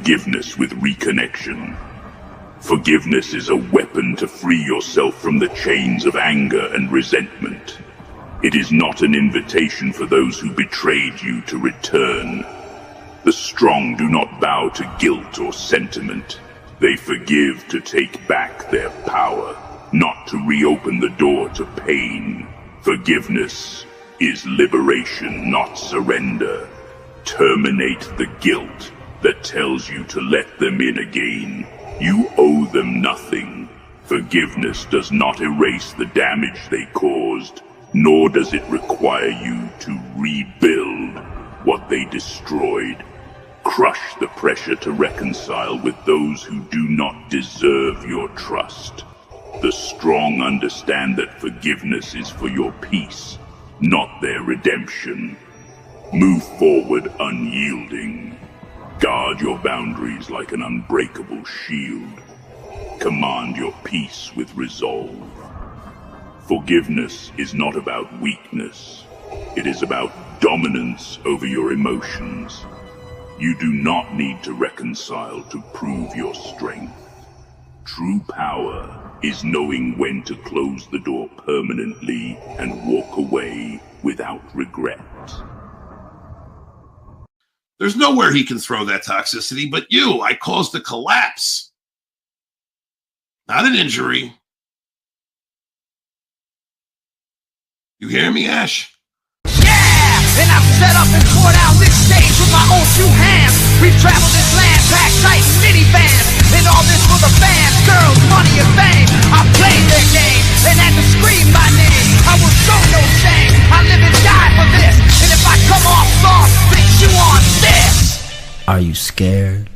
forgiveness with reconnection. Forgiveness is a weapon to free yourself from the chains of anger and resentment. It is not an invitation for those who betrayed you to return. The strong do not bow to guilt or sentiment. They forgive to take back their power, not to reopen the door to pain. Forgiveness is liberation, not surrender. Terminate the guilt that tells you to let them in again. You owe them nothing. Forgiveness does not erase the damage they caused, nor does it require you to rebuild what they destroyed. Crush the pressure to reconcile with those who do not deserve your trust. The strong understand that forgiveness is for your peace, not their redemption. Move forward unyielding. Guard your boundaries like an unbreakable shield. Command your peace with resolve. Forgiveness is not about weakness. It is about dominance over your emotions. You do not need to reconcile to prove your strength. True power is knowing when to close the door permanently and walk away without regret. There's nowhere he can throw that toxicity but you. I caused a collapse, not an injury. You hear me, Ash? Yeah! And I've set up and poured out this stage with my own two hands. We've traveled this land, packed tight in minivans. And all this for the fans, girls, money, and fame. I played their game and had to scream my name. I will show no shame. I live and die for this. And if I come off soft, fix you on this. Are you scared?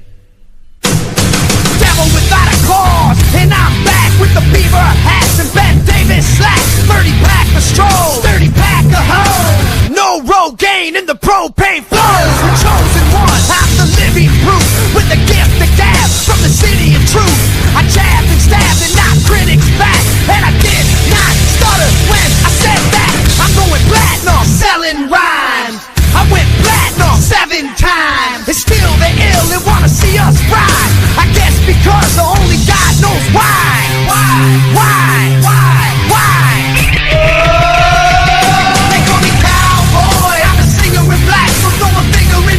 Devil without a cause, and I'm back with the beaver hats and Ben Davis slacks. 30-pack of stroll, 30-pack of hoe. No Rogaine in the propane flows. The chosen one, I'm the living proof with the gift of gab from the city of truth. I jabbed and stabbed and knocked critics back, and I did not stutter when I said that. I'm going platinum, selling rhymes. I went platinum 7 times. And still they're ill and wanna see us rise. I guess because only God knows why. They call me cowboy. I'm a singer in black, so throw a finger in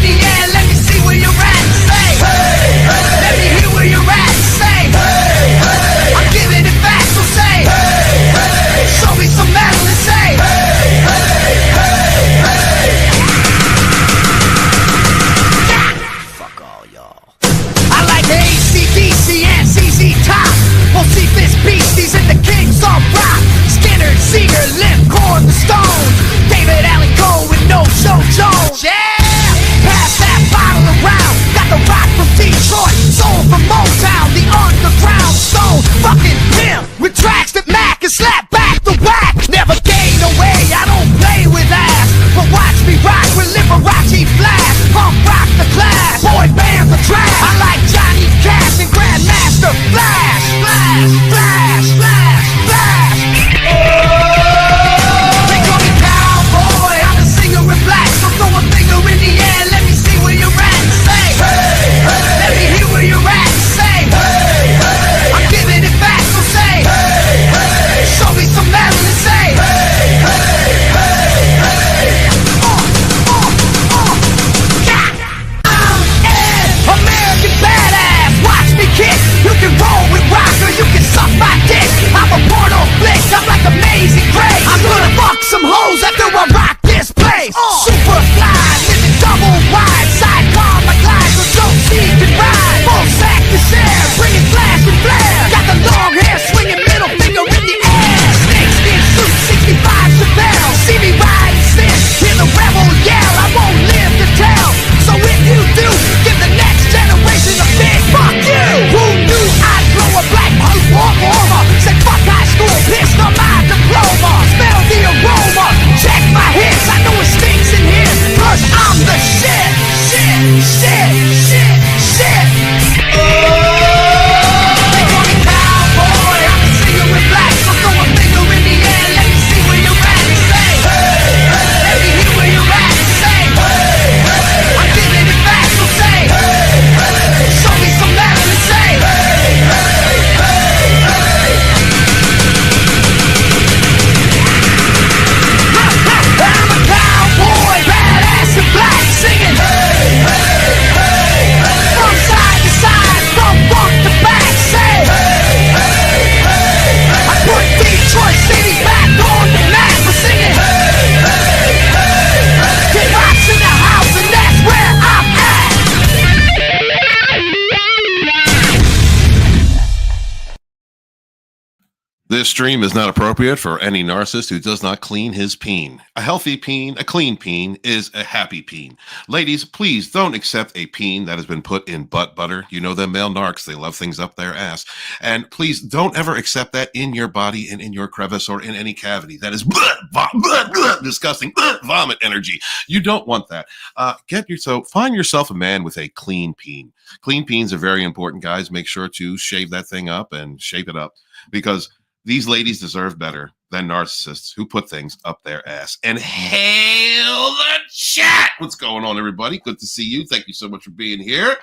This stream is not appropriate for any narcissist who does not clean his peen. A healthy peen, a clean peen, is a happy peen. Ladies, please don't accept a peen that has been put in butt butter. You know them male narcs, they love things up their ass. And please don't ever accept that in your body and in your crevice or in any cavity. That is disgusting vomit energy. You don't want that. Find yourself a man with a clean peen. Clean peens are very important, guys. Make sure to shave that thing up and shape it up, because these ladies deserve better than narcissists who put things up their ass. And hail the chat! What's going on, everybody? Good to see you. Thank you so much for being here.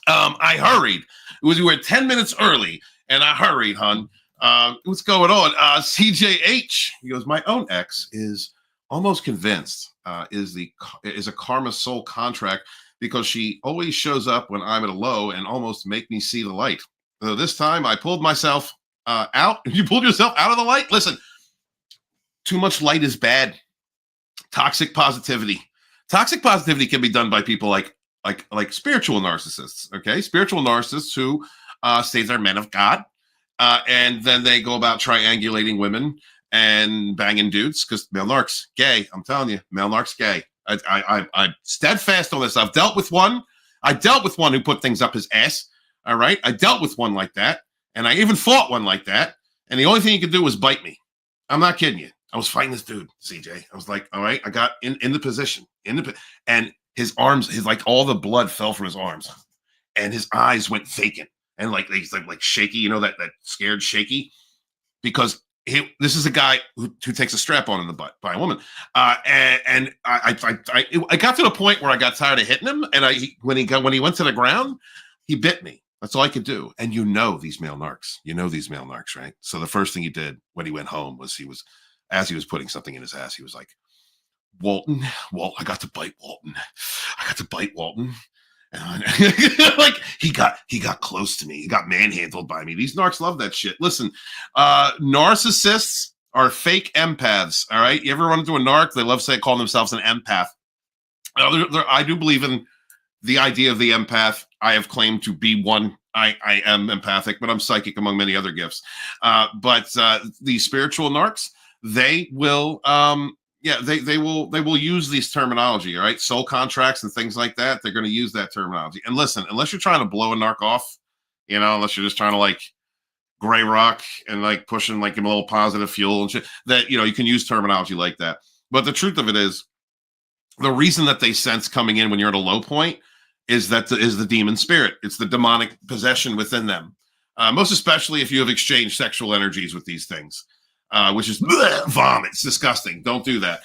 I hurried. We were 10 minutes early, and I hurried, hun. What's going on? CJH, he goes, my own ex is almost convinced is a karma soul contract, because she always shows up when I'm at a low and almost make me see the light. So this time I pulled myself out. You pulled yourself out of the light. Listen, too much light is bad. Toxic positivity. Toxic positivity can be done by people like spiritual narcissists. Okay, spiritual narcissists who say they're men of God, and then they go about triangulating women and banging dudes, because male narcs gay. I'm telling you, male narcs gay. I'm steadfast on this. I've dealt with one. I dealt with one who put things up his ass. All right, I dealt with one like that. And I even fought one like that. And the only thing he could do was bite me. I'm not kidding you. I was fighting this dude, CJ. I was like, all right, I got in the position. And his arms, all the blood fell from his arms. And his eyes went vacant. And he's like shaky, you know, that scared shaky. Because this is a guy who takes a strap on in the butt by a woman. And I got to the point where I got tired of hitting him. And when he went to the ground, he bit me. That's all I could do. And you know these male narcs. You know these male narcs, right? So the first thing he did when he went home was as he was putting something in his ass, he was like, Walt, I got to bite Walton. And he got close to me. He got manhandled by me. These narcs love that shit. Listen, narcissists are fake empaths, all right? You ever run into a narc? They love calling themselves an empath. I do believe in the idea of the empath. I have claimed to be one. I am empathic, but I'm psychic among many other gifts. But the spiritual narcs, they will, they will use these terminology, all right? Soul contracts and things like that. They're going to use that terminology. And listen, unless you're trying to blow a narc off, you know, unless you're just trying to gray rock and pushing him a little positive fuel and shit, that, you know, you can use terminology like that. But the truth of it is, the reason that they sense coming in when you're at a low point is the demon spirit. It's the demonic possession within them. Most especially if you have exchanged sexual energies with these things, which is vomit. It's disgusting. Don't do that,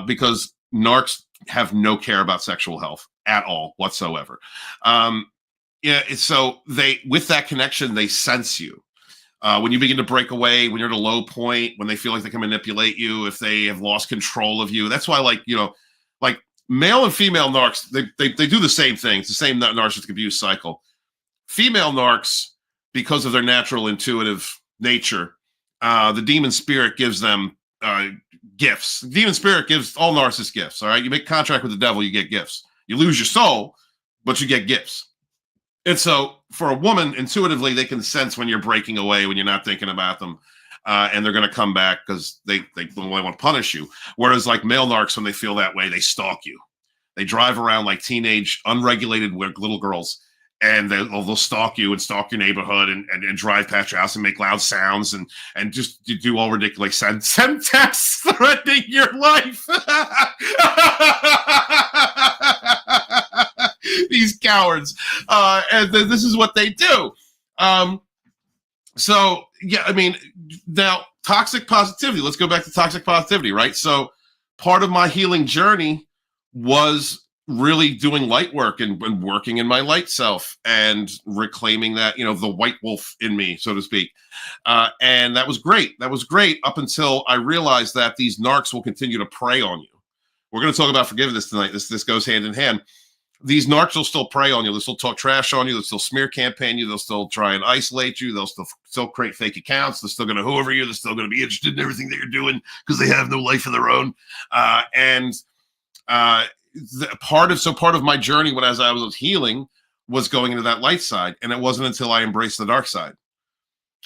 because narcs have no care about sexual health at all whatsoever. So with that connection, they sense you. When you begin to break away, when you're at a low point, when they feel like they can manipulate you, if they have lost control of you. That's why, male and female narcs, they do the same thing. It's the same narcissistic abuse cycle. Female narcs, because of their natural intuitive nature, the demon spirit gives them gifts. The demon spirit gives all narcissists gifts, all right? You make contract with the devil, you get gifts. You lose your soul, but you get gifts. And so for a woman, intuitively, they can sense when you're breaking away, when you're not thinking about them. And they're going to come back because they want to punish you. Whereas male narcs, when they feel that way, they stalk you. They drive around like teenage, unregulated little girls, and they'll stalk you and stalk your neighborhood and drive past your house and make loud sounds and just do all ridiculous, send texts threatening your life. These cowards. And this is what they do. So, yeah, I mean, now, toxic positivity. Let's go back to toxic positivity, right? So part of my healing journey was really doing light work and working in my light self and reclaiming that, the white wolf in me, so to speak. And that was great. That was great up until I realized that these narcs will continue to prey on you. We're going to talk about forgiveness tonight. This goes hand in hand. These narcs will still prey on you. They'll still talk trash on you. They'll still smear campaign you. They'll still try and isolate you. They'll still create fake accounts. They're still going to hoover you. They're still going to be interested in everything that you're doing because they have no life of their own. Part of my journey as I was healing was going into that light side. And it wasn't until I embraced the dark side.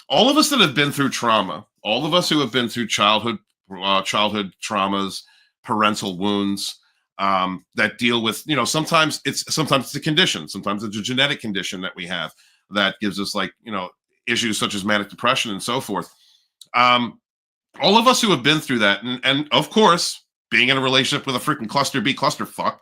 All of us that have been through trauma, all of us who have been through childhood traumas, parental wounds, that deal with, sometimes it's a condition, sometimes it's a genetic condition that we have that gives us issues such as manic depression and so forth. All of us who have been through that, and of course, being in a relationship with a freaking cluster B clusterfuck,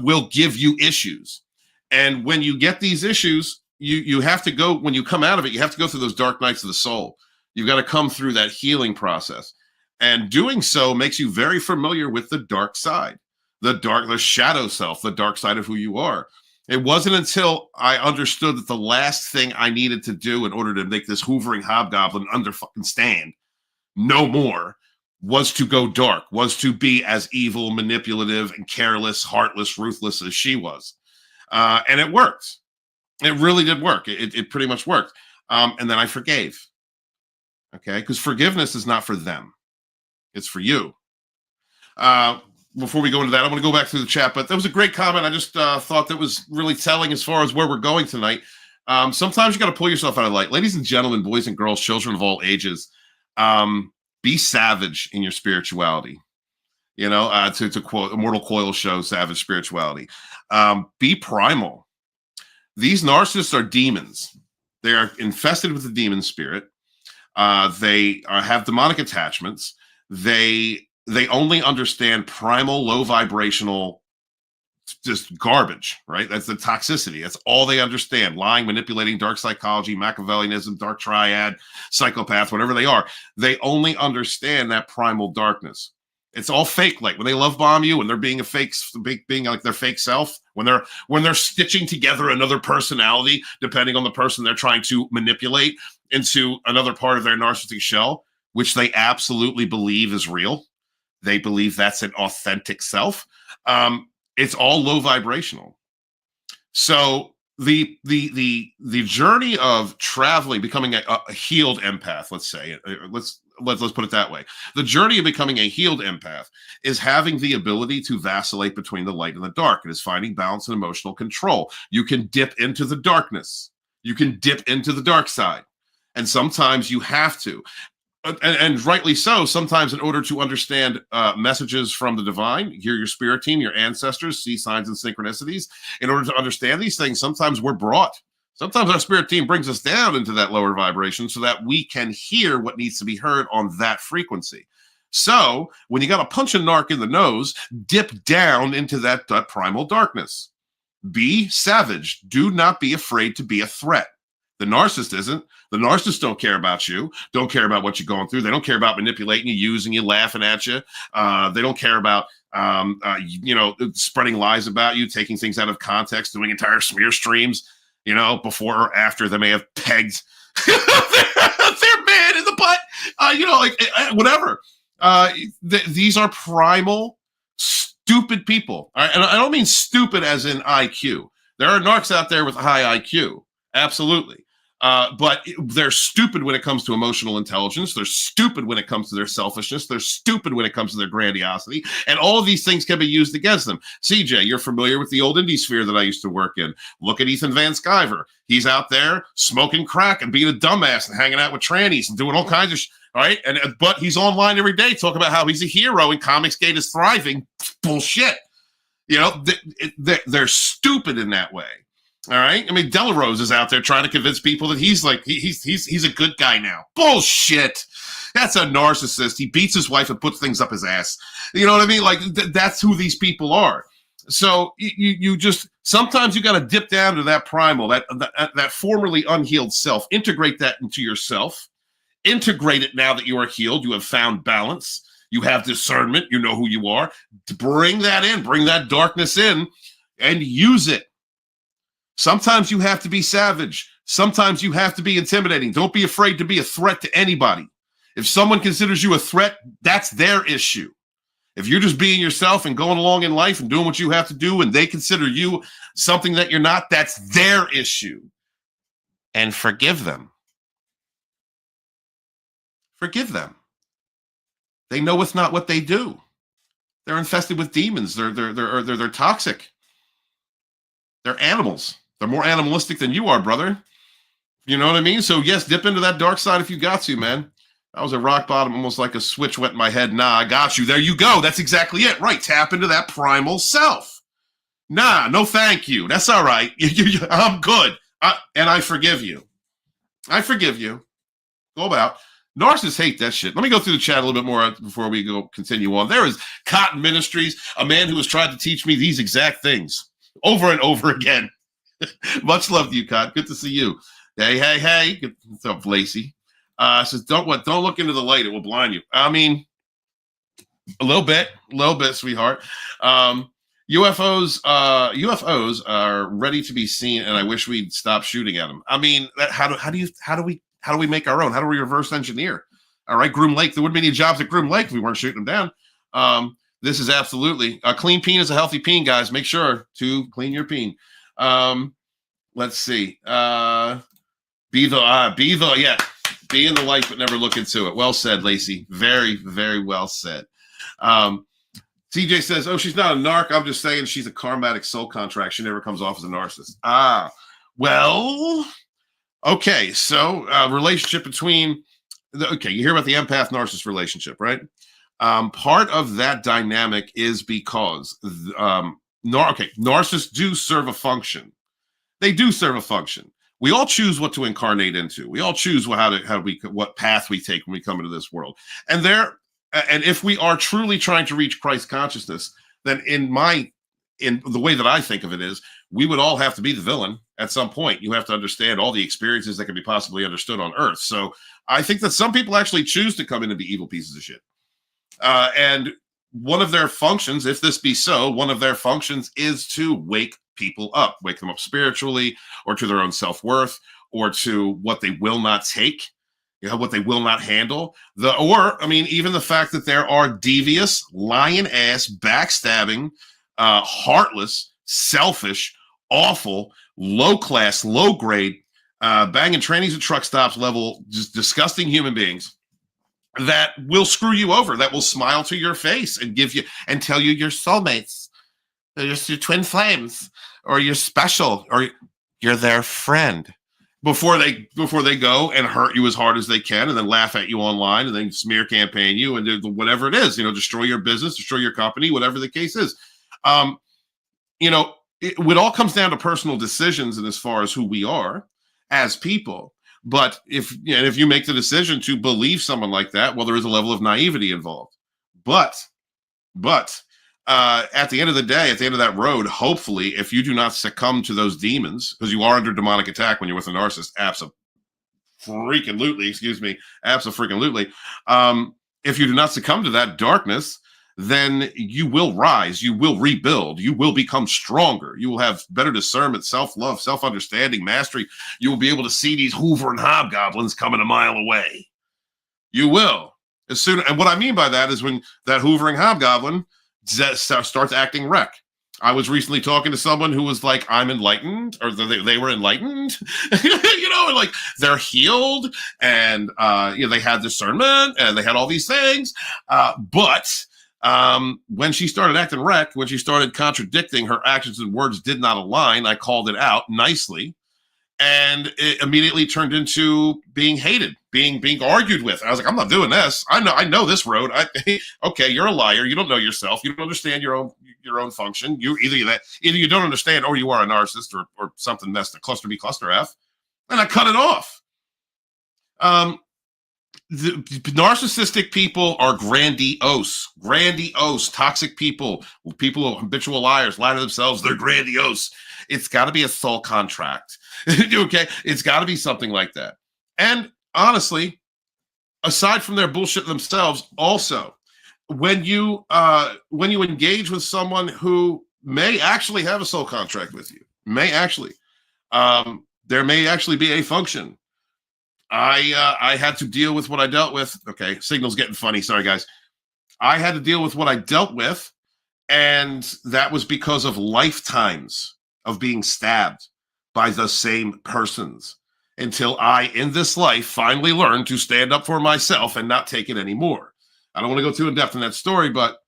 will give you issues. And when you get these issues, you have to go, when you come out of it, you have to go through those dark nights of the soul. You've got to come through that healing process. And doing so makes you very familiar with the dark side, the shadow self, the dark side of who you are. It wasn't until I understood that the last thing I needed to do in order to make this hoovering hobgoblin under fucking stand no more was to go dark, was to be as evil, manipulative, and careless, heartless, ruthless as she was. And it worked. It really did work. It pretty much worked. And then I forgave. Okay? Because forgiveness is not for them. It's for you. Before we go into that, I want to go back through the chat, but that was a great comment. I just thought that was really telling as far as where we're going tonight. Sometimes you got to pull yourself out of light. Ladies and gentlemen, boys and girls, children of all ages, be savage in your spirituality. To quote Immortal Coil show, savage spirituality. Be primal. These narcissists are demons. They are infested with the demon spirit. They have demonic attachments. They only understand primal, low vibrational, just garbage, right? That's the toxicity. That's all they understand. Lying, manipulating, dark psychology, Machiavellianism, dark triad, psychopath, whatever they are. They only understand that primal darkness. It's all fake. Like when they love bomb you, when they're being being like their fake self, when they're stitching together another personality, depending on the person they're trying to manipulate into another part of their narcissistic shell, which they absolutely believe is real. They believe that's an authentic self. It's all low vibrational. So the journey of traveling, becoming a healed empath, let's say, let's put it that way. The journey of becoming a healed empath is having the ability to vacillate between the light and the dark. It is finding balance and emotional control. You can dip into the darkness. You can dip into the dark side. And sometimes you have to. And rightly so, sometimes in order to understand messages from the divine, hear your spirit team, your ancestors, see signs and synchronicities, in order to understand these things, sometimes sometimes our spirit team brings us down into that lower vibration so that we can hear what needs to be heard on that frequency. So when you got a punch a narc in the nose, dip down into that primal darkness. Be savage. Do not be afraid to be a threat. The narcissist isn't. The narcissists don't care about you, don't care about what you're going through. They don't care about manipulating you, using you, laughing at you. They don't care about, spreading lies about you, taking things out of context, doing entire smear streams, before or after they may have pegged their man in the butt, whatever. These are primal, stupid people. All right? And I don't mean stupid as in IQ. There are narcs out there with a high IQ. Absolutely. But they're stupid when it comes to emotional intelligence. They're stupid when it comes to their selfishness. They're stupid when it comes to their grandiosity. And all of these things can be used against them. CJ, you're familiar with the old indie sphere that I used to work in. Look at Ethan Van Sciver. He's out there smoking crack and being a dumbass and hanging out with trannies and doing all kinds of all right. But he's online every day talking about how he's a hero and Comicsgate is thriving. Bullshit. They're stupid in that way. All right. I mean, Delarose is out there trying to convince people that he's a good guy now. Bullshit. That's a narcissist. He beats his wife and puts things up his ass. You know what I mean? Like that's who these people are. So you just, sometimes you got to dip down to that primal, that formerly unhealed self, integrate that into yourself, integrate it now that you are healed. You have found balance. You have discernment. You know who you are. Bring that in, bring that darkness in and use it. Sometimes you have to be savage. Sometimes you have to be intimidating. Don't be afraid to be a threat to anybody. If someone considers you a threat, that's their issue. If you're just being yourself and going along in life and doing what you have to do and they consider you something that you're not, that's their issue. And forgive them. Forgive them. They know it's not what they do. They're infested with demons. They're toxic. They're animals. They're more animalistic than you are, brother. You know what I mean? So yes, dip into that dark side if you got to, man. That was a rock bottom, almost like a switch went in my head. Nah, I got you. There you go. That's exactly it. Right. Tap into that primal self. Nah, no thank you. That's all right. I'm good. And I forgive you. I forgive you. Go about. Narcissists hate that shit. Let me go through the chat a little bit more before we continue on. There is Cotton Ministries, a man who has tried to teach me these exact things over and over again. Much love to you, Cotton. Good to see you. Hey. What's up, Lacey? Says, don't look into the light. It will blind you. I mean, a little bit, sweetheart. UFOs are ready to be seen, and I wish we'd stop shooting at them. I mean, how do we make our own? How do we reverse engineer? All right, Groom Lake. There wouldn't be any jobs at Groom Lake if we weren't shooting them down. This is absolutely a clean peen is a healthy peen, guys. Make sure to clean your peen. Let's see. Be in the light, but never look into it. Well said, Lacey. Very, very well said. TJ says, "Oh, she's not a narc. I'm just saying she's a karmatic soul contract. She never comes off as a narcissist." Well, okay. So, relationship between you hear about the empath narcissist relationship, right? Part of that dynamic is because narcissists do serve a function. They do serve a function. We all choose what to incarnate into. We all choose what path we take when we come into this world. And if we are truly trying to reach Christ consciousness, then in the way that I think of it is, we would all have to be the villain at some point. You have to understand all the experiences that can be possibly understood on Earth. So I think that some people actually choose to come in and be evil pieces of shit. And one of their functions, if this be so, one of their functions is to wake people up, wake them up spiritually, or to their own self-worth, or to what they will not take, what they will not handle. Even the fact that there are devious, lying-ass, backstabbing, heartless, selfish, awful, low-class, low-grade, banging trannies at truck stops level, just disgusting human beings that will screw you over, that will smile to your face and give you and tell you you're soulmates, you're your twin flames, or you're special, or you're their friend before they go and hurt you as hard as they can, and then laugh at you online, and then smear campaign you and do whatever it is, destroy your business, destroy your company, whatever the case is. It all comes down to personal decisions and as far as who we are as people. But if you make the decision to believe someone like that, well, there is a level of naivety involved. But at the end of the day, at the end of that road, hopefully, if you do not succumb to those demons, because you are under demonic attack when you're with a narcissist, absolutely. If you do not succumb to that darkness, then you will rise, you will rebuild, you will become stronger, you will have better discernment, self-love, self-understanding, mastery. You will be able to see these Hoovering hobgoblins coming a mile away. You will. And what I mean by that is when that Hoovering hobgoblin starts acting wreck. I was recently talking to someone who was like, I'm enlightened, or they were enlightened, like they're healed, and they had discernment, and they had all these things, but when she started acting wreck, when she started contradicting, her actions and words did not align. I called it out nicely, and it immediately turned into being hated, being argued with. I was like, I'm not doing this. I know this road. Okay, you're a liar. You don't know yourself. You don't understand your own function. Either you don't understand, or you are a narcissist, or something messed up, cluster B, cluster F. And I cut it off. The narcissistic people are grandiose, toxic people habitual liars, lie to themselves. They're grandiose. It's got to be a soul contract. Okay, it's got to be something like that. And honestly, aside from their bullshit themselves, also when you engage with someone who may actually have a soul contract with you, there may actually be a function. I had to deal with what I dealt with. Okay, signal's getting funny. Sorry, guys. I had to deal with what I dealt with, and that was because of lifetimes of being stabbed by the same persons until I, in this life, finally learned to stand up for myself and not take it anymore. I don't want to go too in depth in that story, but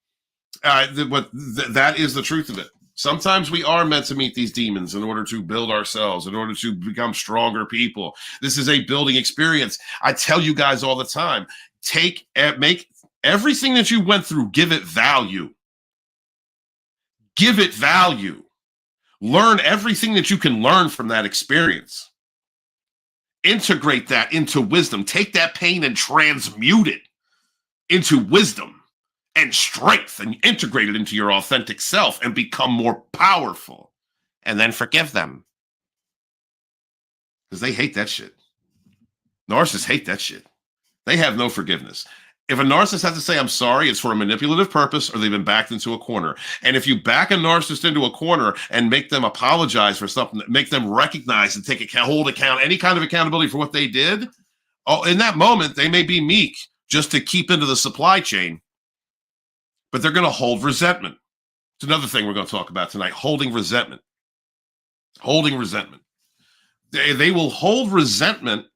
that is the truth of it. Sometimes we are meant to meet these demons in order to build ourselves, in order to become stronger people. This is a building experience. I tell you guys all the time, make everything that you went through, give it value. Give it value. Learn everything that you can learn from that experience. Integrate that into wisdom. Take that pain and transmute it into wisdom and strength, and integrate it into your authentic self and become more powerful. And then forgive them. Because they hate that shit. Narcissists hate that shit. They have no forgiveness. If a narcissist has to say, I'm sorry, it's for a manipulative purpose, or they've been backed into a corner. And if you back a narcissist into a corner and make them apologize for something, make them recognize and hold account, any kind of accountability for what they did, in that moment, they may be meek just to keep into the supply chain, but they're going to hold resentment. It's another thing we're going to talk about tonight, holding resentment. Holding resentment. They will hold resentment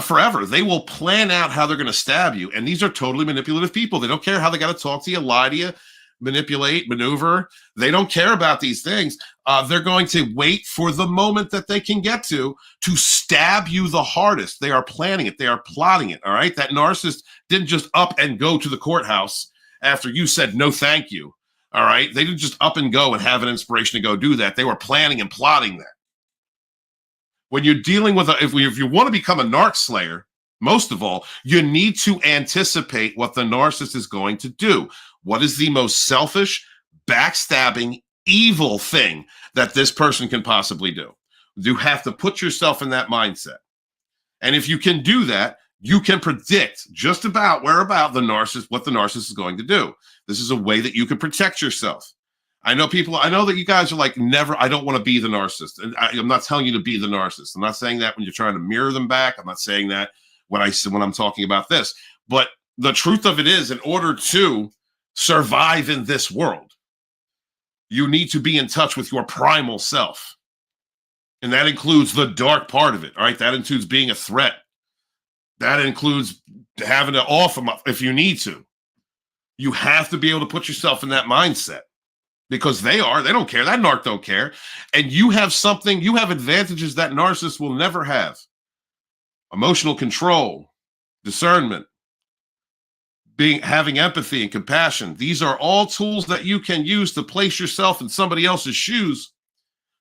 forever. They will plan out how they're going to stab you. And these are totally manipulative people. They don't care how they got to talk to you, lie to you, manipulate, maneuver. They don't care about these things. They're going to wait for the moment that they can get to stab you the hardest. They are planning it. They are plotting it. All right. That narcissist didn't just up and go to the courthouse after you said no, thank you. All right. They didn't just up and go and have an inspiration to go do that. They were planning and plotting that. When you're dealing with, if you want to become a narc slayer, most of all, you need to anticipate what the narcissist is going to do. What is the most selfish, backstabbing, evil thing that this person can possibly do? You have to put yourself in that mindset. And if you can do that, you can predict just about what the narcissist is going to do. This is a way that you can protect yourself. I know that you guys are like, never, I don't want to be the narcissist. And I'm not telling you to be the narcissist. I'm not saying that when you're trying to mirror them back. I'm not saying that when I'm talking about this. But the truth of it is, in order to survive in this world, you need to be in touch with your primal self. And that includes the dark part of it. All right. That includes being a threat. That includes having to off them if you need to. You have to be able to put yourself in that mindset. Because they don't care. That narc don't care. And you have advantages that narcissists will never have. Emotional control, discernment, having empathy and compassion. These are all tools that you can use to place yourself in somebody else's shoes.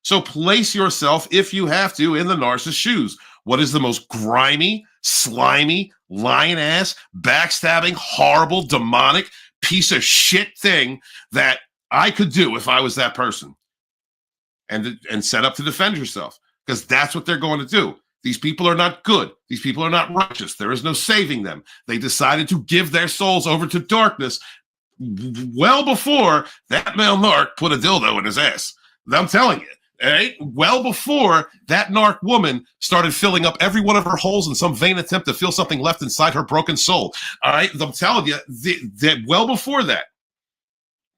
So place yourself, if you have to, in the narcissist's shoes. What is the most grimy, slimy, lying ass, backstabbing, horrible, demonic piece of shit thing that I could do if I was that person, and set up to defend yourself, because that's what they're going to do. These people are not good. These people are not righteous. There is no saving them. They decided to give their souls over to darkness well before that male narc put a dildo in his ass. I'm telling you, right? Well before that narc woman started filling up every one of her holes in some vain attempt to feel something left inside her broken soul. All right, I'm telling you, well before that,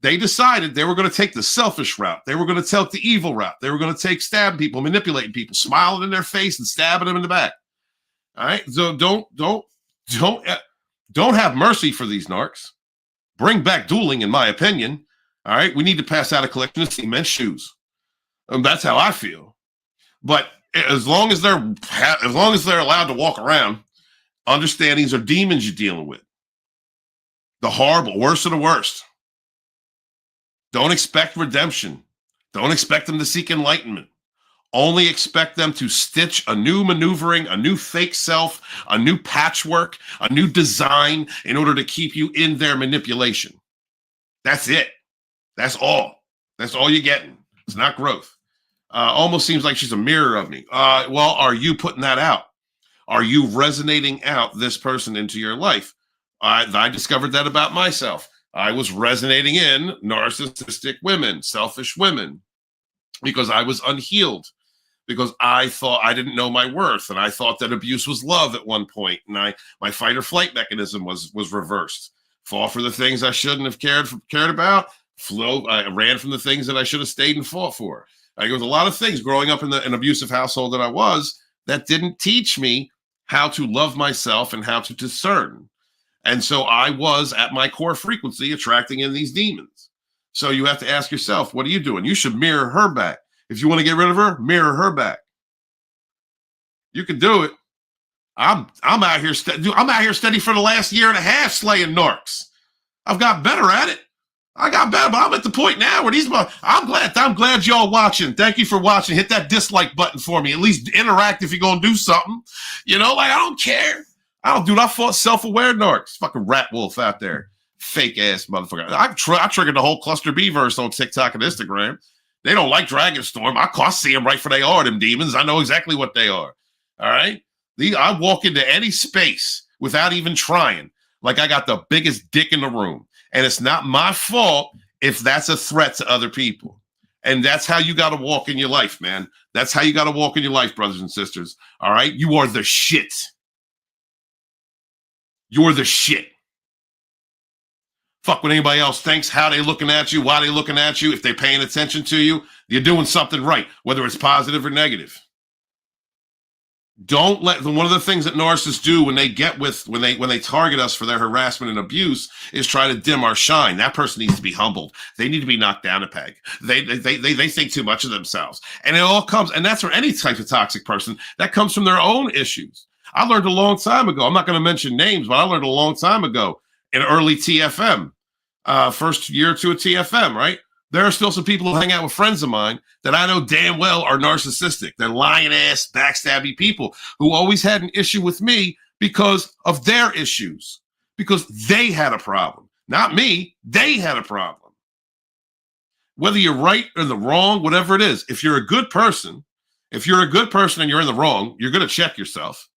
they decided they were going to take the selfish route. They were going to take the evil route. They were going to take stabbing people, manipulating people, smiling in their face and stabbing them in the back. All right. So don't have mercy for these narcs. Bring back dueling, in my opinion. All right. We need to pass out a collection of cement shoes. That's how I feel. But as long as they're allowed to walk around, understand these are demons you're dealing with. The horrible, worst of the worst. Don't expect redemption. Don't expect them to seek enlightenment. Only expect them to stitch a new maneuvering, a new fake self, a new patchwork, a new design in order to keep you in their manipulation. That's it. That's all. That's all you're getting. It's not growth. Almost seems like she's a mirror of me. Well, are you putting that out? Are you resonating out this person into your life? I discovered that about myself. I was resonating in narcissistic women, selfish women, because I was unhealed, because I thought I didn't know my worth, and I thought that abuse was love at one point, and my fight or flight mechanism was reversed. Fought for the things I shouldn't have cared about. I ran from the things that I should have stayed and fought for. There was a lot of things growing up in an abusive household that I was that didn't teach me how to love myself and how to discern. And so I was, at my core frequency, attracting in these demons. So you have to ask yourself, what are you doing? You should mirror her back. If you want to get rid of her, mirror her back. You can do it. I'm out here steady for the last year and a half slaying narcs. I've got better at it. I got better, but I'm at the point now where I'm glad y'all watching. Thank you for watching. Hit that dislike button for me. At least interact if you're gonna do something. You know, like I don't care. I fought self-aware narcs. Fucking rat wolf out there. Fake ass motherfucker. I triggered the whole cluster B verse on TikTok and Instagram. They don't like Dragonstorm. I see them right for they are, them demons. I know exactly what they are. All right. I walk into any space without even trying, like I got the biggest dick in the room. And it's not my fault if that's a threat to other people. And that's how you got to walk in your life, man. That's how you got to walk in your life, brothers and sisters. All right. You are the shit. You're the shit. Fuck what anybody else thinks, how they looking at you, why they looking at you, if they paying attention to you. You're doing something right, whether it's positive or negative. Don't let one of the things that narcissists do when they target us for their harassment and abuse is try to dim our shine. That person needs to be humbled. They need to be knocked down a peg. They think too much of themselves. And it all comes, and that's for any type of toxic person, that comes from their own issues. I learned a long time ago, I'm not going to mention names, but I learned a long time ago in early TFM, first year or two of TFM, right? There are still some people who hang out with friends of mine that I know damn well are narcissistic. They're lying-ass, backstabby people who always had an issue with me because of their issues, because they had a problem. Not me, they had a problem. Whether you're right or the wrong, whatever it is, if you're a good person and you're in the wrong, you're going to check yourself.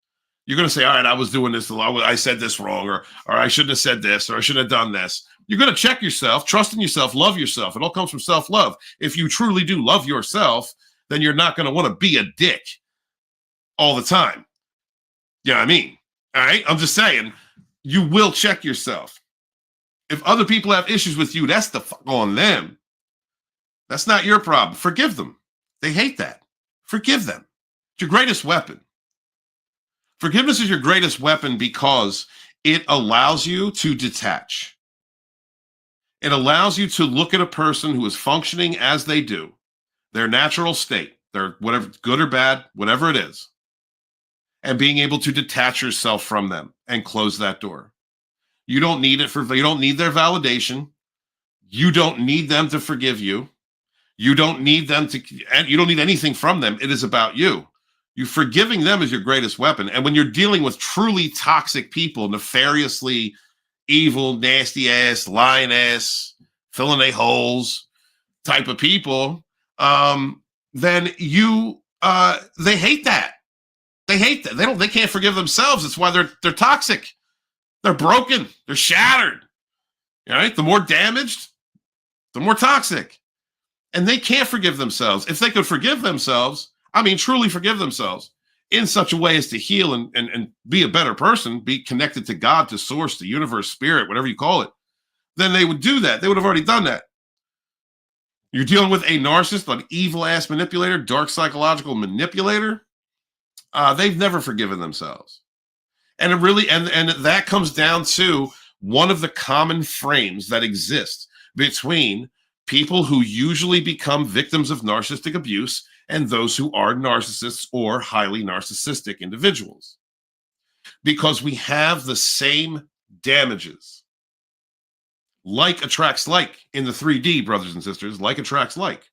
You're going to say, all right, I was doing this, I said this wrong, or I shouldn't have said this, or I shouldn't have done this. You're going to check yourself, trust in yourself, love yourself. It all comes from self-love. If you truly do love yourself, then you're not going to want to be a dick all the time. You know what I mean? All right? I'm just saying, you will check yourself. If other people have issues with you, that's the fuck on them. That's not your problem. Forgive them. They hate that. Forgive them. It's your greatest weapon. Forgiveness is your greatest weapon because it allows you to detach. It allows you to look at a person who is functioning as they do, their natural state, their whatever, good or bad, whatever it is, and being able to detach yourself from them and close that door. You don't need you don't need their validation. You don't need them to forgive you. You don't need them to, and you don't need anything from them. It is about you. You forgiving them is your greatest weapon. And when you're dealing with truly toxic people, nefariously evil, nasty ass, lying ass, filling their holes type of people, then you they hate that. They hate that. They can't forgive themselves. That's why they're toxic. They're broken. They're shattered. All right? The more damaged, the more toxic. And they can't forgive themselves. If they could forgive themselves, I mean, truly forgive themselves in such a way as to heal and be a better person, be connected to God, to source, the universe, spirit, whatever you call it, then they would do that. They would have already done that. You're dealing with a narcissist, an evil-ass manipulator, dark psychological manipulator. They've never forgiven themselves. And it really, and that comes down to one of the common frames that exist between people who usually become victims of narcissistic abuse and those who are narcissists or highly narcissistic individuals. Because we have the same damages. Like attracts like in the 3D, brothers and sisters, like attracts like.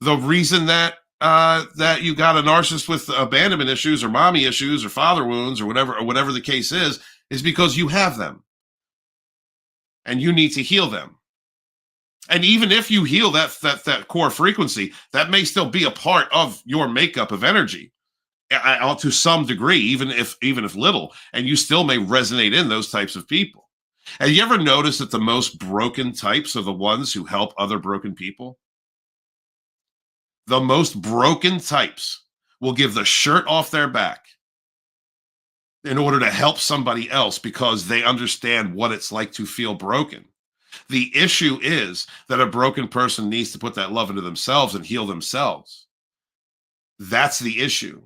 The reason that that you got a narcissist with abandonment issues or mommy issues or father wounds or whatever the case is because you have them. And you need to heal them. And even if you heal that core frequency, that may still be a part of your makeup of energy to some degree, even if little, and you still may resonate in those types of people. Have you ever noticed that the most broken types are the ones who help other broken people? The most broken types will give the shirt off their back in order to help somebody else because they understand what it's like to feel broken. The issue is that a broken person needs to put that love into themselves and heal themselves. That's the issue.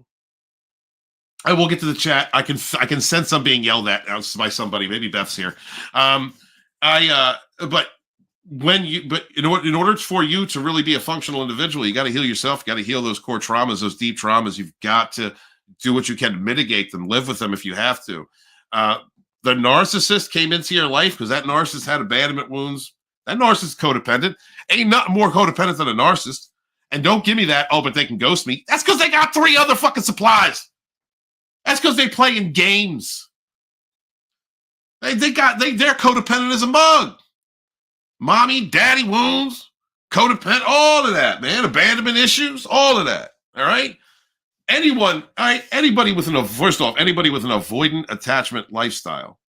I will get to the chat. I can sense I'm being yelled at by somebody. Maybe Beth's here. But but in order for you to really be a functional individual, you got to heal yourself. You got to heal those core traumas, those deep traumas. You've got to do what you can to mitigate them, live with them if you have to. The narcissist came into your life because that narcissist had abandonment wounds. That narcissist is codependent. Ain't nothing more codependent than a narcissist. And don't give me that, oh, but they can ghost me. That's because they got 3 other fucking supplies. That's because they play in games. They're codependent as a mug. Mommy, daddy wounds, codependent, all of that, man. Abandonment issues, all of that. All right. Anybody with an avoidant attachment lifestyle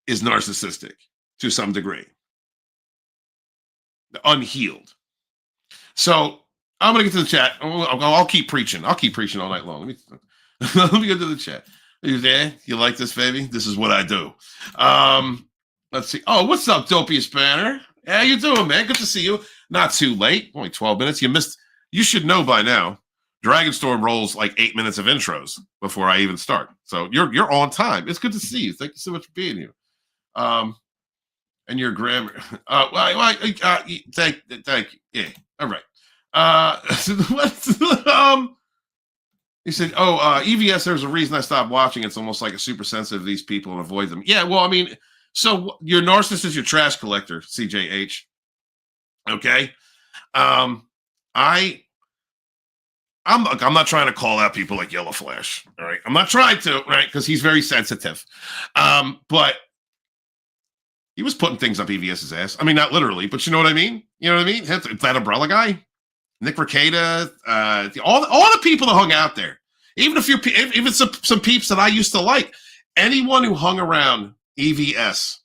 is narcissistic to some degree. Unhealed. So I'm gonna get to the chat. I'll keep preaching. I'll keep preaching all night long. Let me get to the chat. Are you there? You like this, baby? This is what I do. Let's see. Oh, what's up, Dopiest Banner? How you doing, man? Good to see you. Not too late. Only 12 minutes. You should know by now. Dragonstorm rolls like 8 minutes of intros before I even start. So you're on time. It's good to see you. Thank you so much for being here. And your grammar. Thank you. Yeah. All right. He said, EVS, there's a reason I stopped watching. It's almost like a super sensitive to these people and avoid them. Yeah, well, I mean, so your narcissist is your trash collector, CJH. Okay. I'm not trying to call out people like Yellow Flash. All right. I'm not trying to, right? Because he's very sensitive. But he was putting things up EVS's ass. I mean, not literally, but you know what I mean? You know what I mean? That umbrella guy, Nick Ricada, all the people that hung out there, even some peeps that I used to like, anyone who hung around EVS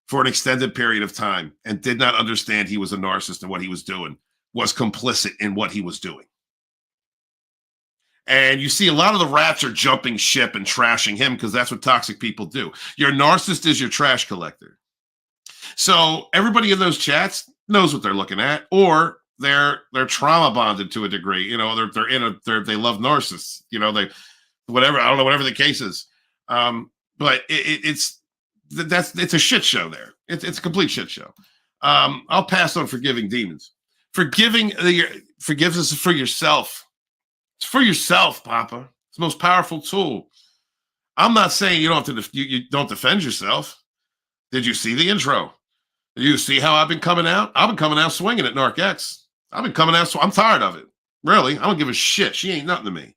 for an extended period of time and did not understand he was a narcissist and what he was doing was complicit in what he was doing. And you see a lot of the rats are jumping ship and trashing him because that's what toxic people do. Your narcissist is your trash collector. So everybody in those chats knows what they're looking at, or they're trauma bonded to a degree. You know, they love narcissists. You know, whatever the case is. But it's a shit show there. It's a complete shit show. I'll pass on forgiving demons. Forgiveness is for yourself. It's for yourself, Papa. It's the most powerful tool. I'm not saying you don't have to. You don't defend yourself. Did you see the intro? Did you see how I've been coming out? I've been coming out swinging at Narc X. I've been coming out. I'm tired of it. Really, I don't give a shit. She ain't nothing to me.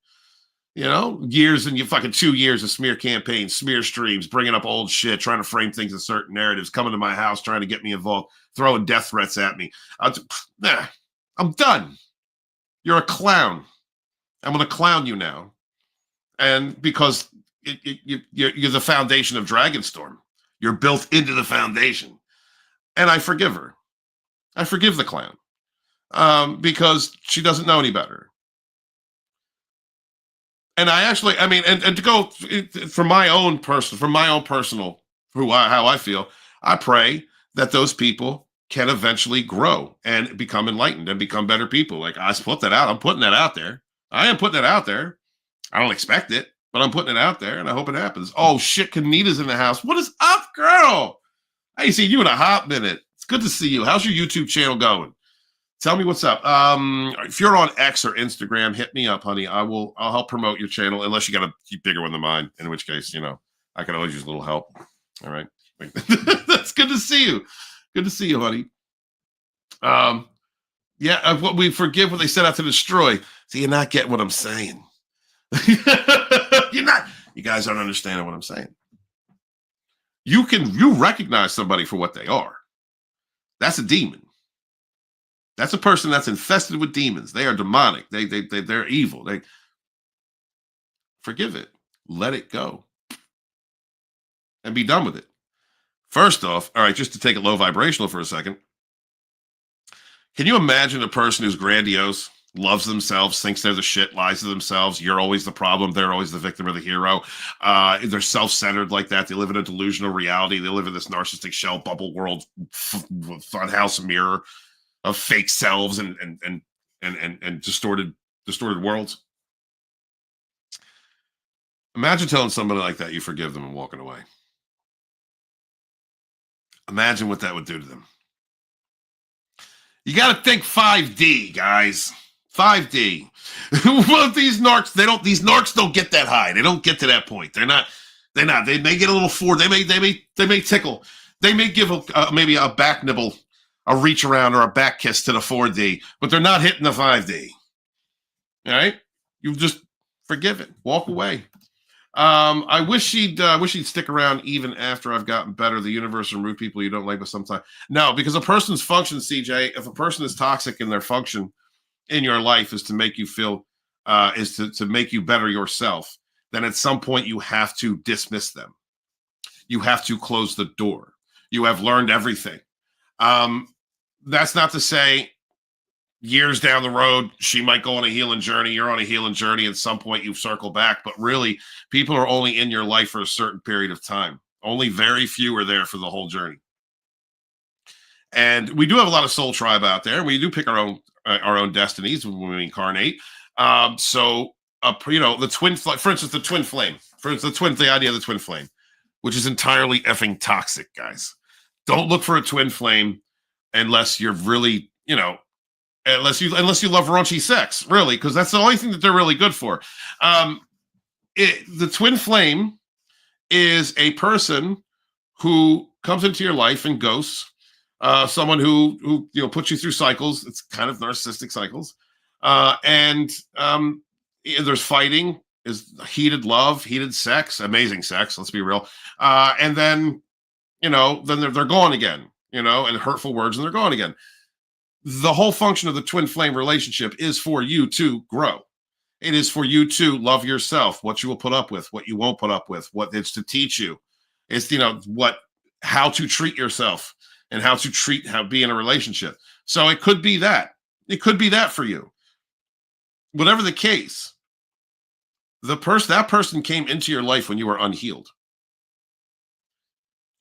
You know, years and you fucking 2 years of smear campaigns, smear streams, bringing up old shit, trying to frame things in certain narratives, coming to my house, trying to get me involved, throwing death threats at me. I'm done. You're a clown. I'm going to clown you now. And because you're the foundation of Dragonstorm. You're built into the foundation. And I forgive her. I forgive the clown. Because she doesn't know any better. And and to go from my own personal, how I feel, I pray that those people can eventually grow and become enlightened and become better people. Like I put that out. I'm putting that out there. I am putting it out there. I don't expect it, but I'm putting it out there and I hope it happens. Oh shit, Kanita's in the house. What is up, girl? I ain't seen you in a hot minute. It's good to see you. How's your YouTube channel going? Tell me what's up. If you're on X or Instagram, hit me up, honey. I'll help promote your channel, unless you got a bigger one than mine, in which case, you know, I can always use a little help. All right. That's good to see you. Good to see you, honey. What we forgive what they set out to destroy. So you're not getting what I'm saying. You guys aren't understanding what I'm saying. You recognize somebody for what they are. That's a demon. That's a person that's infested with demons. They are demonic. They're evil. They forgive it. Let it go. And be done with it. First off, all right, just to take it low vibrational for a second. Can you imagine a person who's grandiose, loves themselves, thinks they're the shit, lies to themselves? You're always the problem. They're always the victim or the hero. They're self-centered like that. They live in a delusional reality. They live in this narcissistic shell bubble world, funhouse mirror of fake selves and distorted worlds. Imagine telling somebody like that you forgive them and walking away. Imagine what that would do to them. You got to think 5D, guys. 5D. Well, these narcs don't get that high. They don't get to that point. They're not. They may get a little forward. They may tickle. They may give maybe a back nibble, a reach around, or a back kiss to the 4D, but they're not hitting the 5D. All right, you just forgive it. Walk away. I wish she'd stick around even after I've gotten better. The universe remove people you don't like, but sometimes no, because a person's function, CJ. If a person is toxic in their function in your life is to make you feel, is to make you better yourself, then at some point you have to dismiss them. You have to close the door. You have learned everything. That's not to say years down the road, she might go on a healing journey. You're on a healing journey. At some point you circle back, but really people are only in your life for a certain period of time. Only very few are there for the whole journey. And we do have a lot of soul tribe out there. We do pick our own destinies when we incarnate. The twin flame, for instance, the idea of the twin flame, which is entirely effing toxic, guys. Don't look for a twin flame unless you're really, unless you love raunchy sex, really, because that's the only thing that they're really good for. The twin flame is a person who comes into your life and ghosts. Someone who puts you through cycles. It's kind of narcissistic cycles. There's fighting, is heated love, heated sex, amazing sex. Let's be real. And then, then they're gone again, and hurtful words, and they're gone again. The whole function of the twin flame relationship is for you to grow. It is for you to love yourself, what you will put up with, what you won't put up with, what it's to teach you. It's, how to treat yourself and how to be in a relationship. So it could be that. It could be that for you. Whatever the case, that person came into your life when you were unhealed.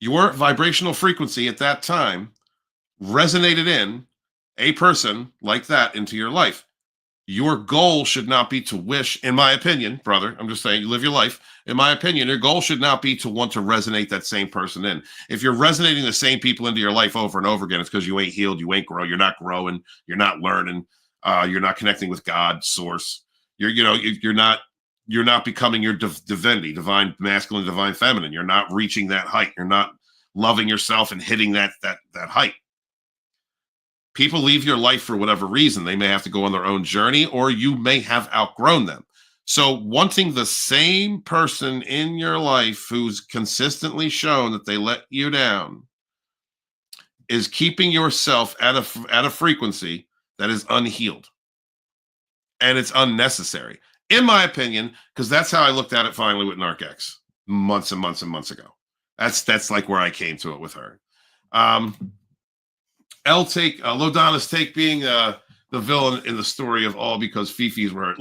Your vibrational frequency at that time resonated in a person like that into your life. Your goal should not be to wish, in my opinion, brother, I'm just saying, you live your life. In my opinion, your goal should not be to want to resonate that same person in. If you're resonating the same people into your life over and over again, it's because you ain't healed, you ain't grow, you're not growing, you're not learning, you're not connecting with God, source. You're not becoming your divinity, divine masculine, divine feminine. You're not reaching that height. You're not loving yourself and hitting that height. People leave your life for whatever reason. They may have to go on their own journey, or you may have outgrown them. So wanting the same person in your life who's consistently shown that they let you down is keeping yourself at a frequency that is unhealed. And it's unnecessary, in my opinion, because that's how I looked at it finally with NarcX months and months and months ago. That's like where I came to it with her. Lodonis take being the villain in the story of all because Fifis were hurt.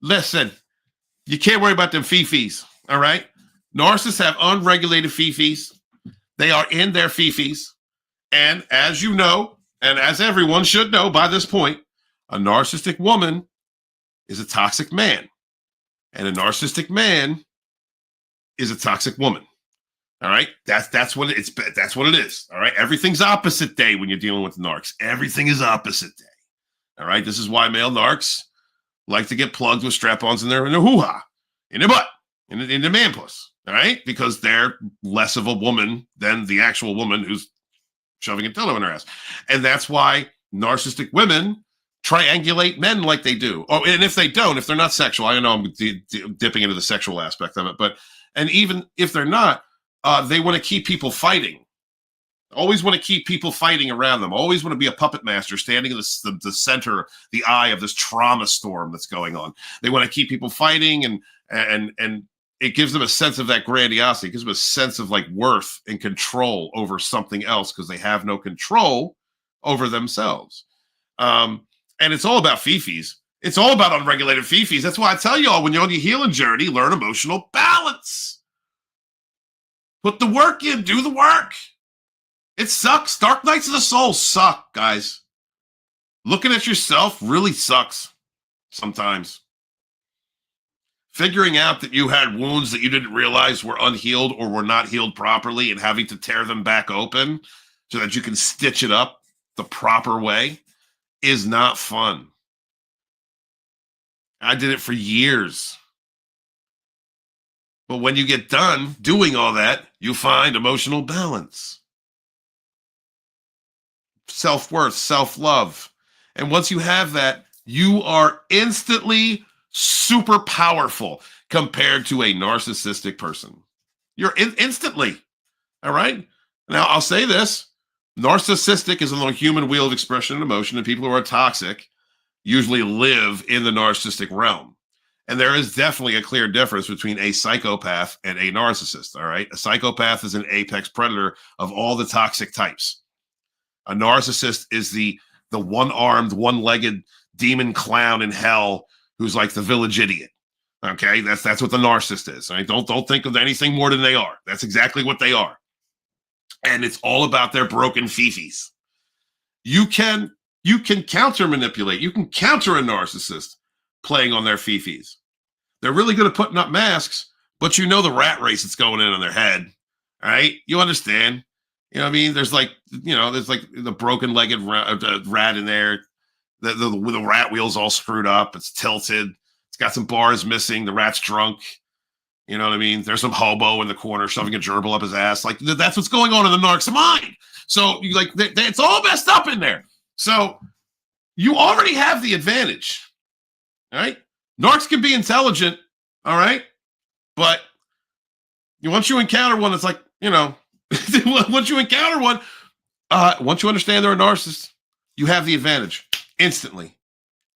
Listen, you can't worry about them Fifis, all right? Narcissists have unregulated Fifis. They are in their Fifis. And as you know, and as everyone should know by this point, a narcissistic woman is a toxic man. And a narcissistic man is a toxic woman. All right, that's what it is. All right, everything's opposite day when you're dealing with narcs. Everything is opposite day. All right, this is why male narcs like to get plugged with strap-ons in their hoo-ha, in their butt, in their man puss. All right, because they're less of a woman than the actual woman who's shoving a dildo in her ass, and that's why narcissistic women triangulate men like they do. Oh, and if they're not sexual, I know I'm dipping into the sexual aspect of it, and even if they're not. They want to keep people fighting. Always want to keep people fighting around them. Always want to be a puppet master standing in the center, the eye of this trauma storm that's going on. They want to keep people fighting, and it gives them a sense of that grandiosity. It gives them a sense of like worth and control over something else because they have no control over themselves. And it's all about Fifis. It's all about unregulated Fifis. That's why I tell you all, when you're on your healing journey, learn emotional balance. Put the work in. Do the work. It sucks. Dark nights of the soul suck, guys. Looking at yourself really sucks sometimes. Figuring out that you had wounds that you didn't realize were unhealed or were not healed properly and having to tear them back open so that you can stitch it up the proper way is not fun. I did it for years. But when you get done doing all that, you find emotional balance, self-worth, self-love. And once you have that, you are instantly super powerful compared to a narcissistic person. You're instantly, all right? Now, I'll say this. Narcissistic is a human wheel of expression and emotion, and people who are toxic usually live in the narcissistic realm. And there is definitely a clear difference between a psychopath and a narcissist, all right? A psychopath is an apex predator of all the toxic types. A narcissist is the one-armed, one-legged demon clown in hell who's like the village idiot. Okay, that's what the narcissist is. Right? Don't think of anything more than they are. That's exactly what they are. And it's all about their broken fifis. You can counter manipulate. You can counter a narcissist playing on their fifis. They're really good at putting up masks, but you know the rat race that's going in their head. All right, you understand. You know what I mean? There's like the broken-legged rat in there. The rat wheel's all screwed up. It's tilted. It's got some bars missing. The rat's drunk. You know what I mean? There's some hobo in the corner shoving a gerbil up his ass. Like, that's what's going on in the narc's mind. So, it's all messed up in there. So, you already have the advantage. All right? Narcs can be intelligent. All right? But once you encounter one that's like, once you encounter one, once you understand they're a narcissist, you have the advantage instantly.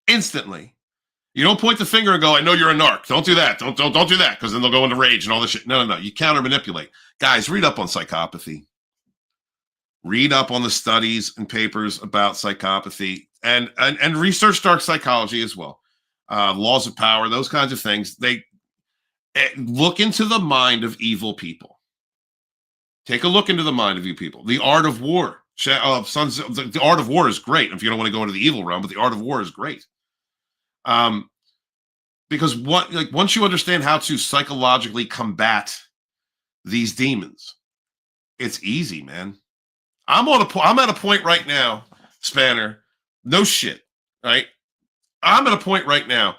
You don't point the finger and go, I know you're a narc. Don't do that. Don't do that, because then they'll go into rage and all this shit. No. You counter manipulate. Guys, read up on psychopathy. Read up on the studies and papers about psychopathy and research dark psychology as well. Laws of power, those kinds of things. They look into the mind of evil people. Take a look into the mind of you people. The Art of War. The Art of War is great if you don't want to go into the evil realm, but the Art of War is great. Because once you understand how to psychologically combat these demons, it's easy, man. I'm at a point right now, Spanner. No shit, right? I'm at a point right now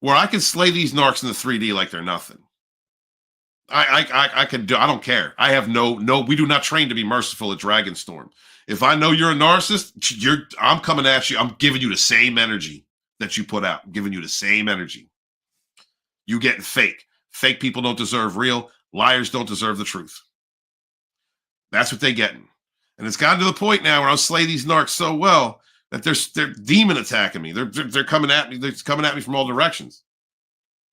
where I can slay these narcs in the 3D like they're nothing. I can do. I don't care. I have no. We do not train to be merciful at Dragonstorm. If I know you're a narcissist, I'm coming at you. I'm giving you the same energy that you put out. I'm giving you the same energy. You getting fake. Fake people don't deserve real. Liars don't deserve the truth. That's what they're getting. And it's gotten to the point now where I'll slay these narcs so well that they're demon attacking me. They're coming at me. They're coming at me from all directions.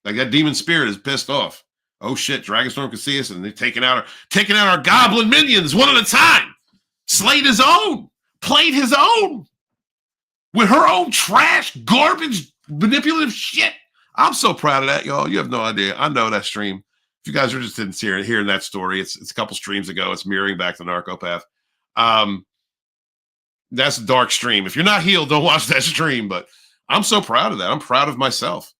Like that demon spirit is pissed off. Oh shit, Dragonstorm can see us, and they're taking out our goblin minions one at a time. Slayed his own, played his own with her own trash, garbage, manipulative shit. I'm so proud of that, y'all. You have no idea. I know that stream. If you guys are interested in hearing that story, it's a couple streams ago. It's mirroring back the Narcopath. That's a dark stream. If you're not healed, don't watch that stream. But I'm so proud of that. I'm proud of myself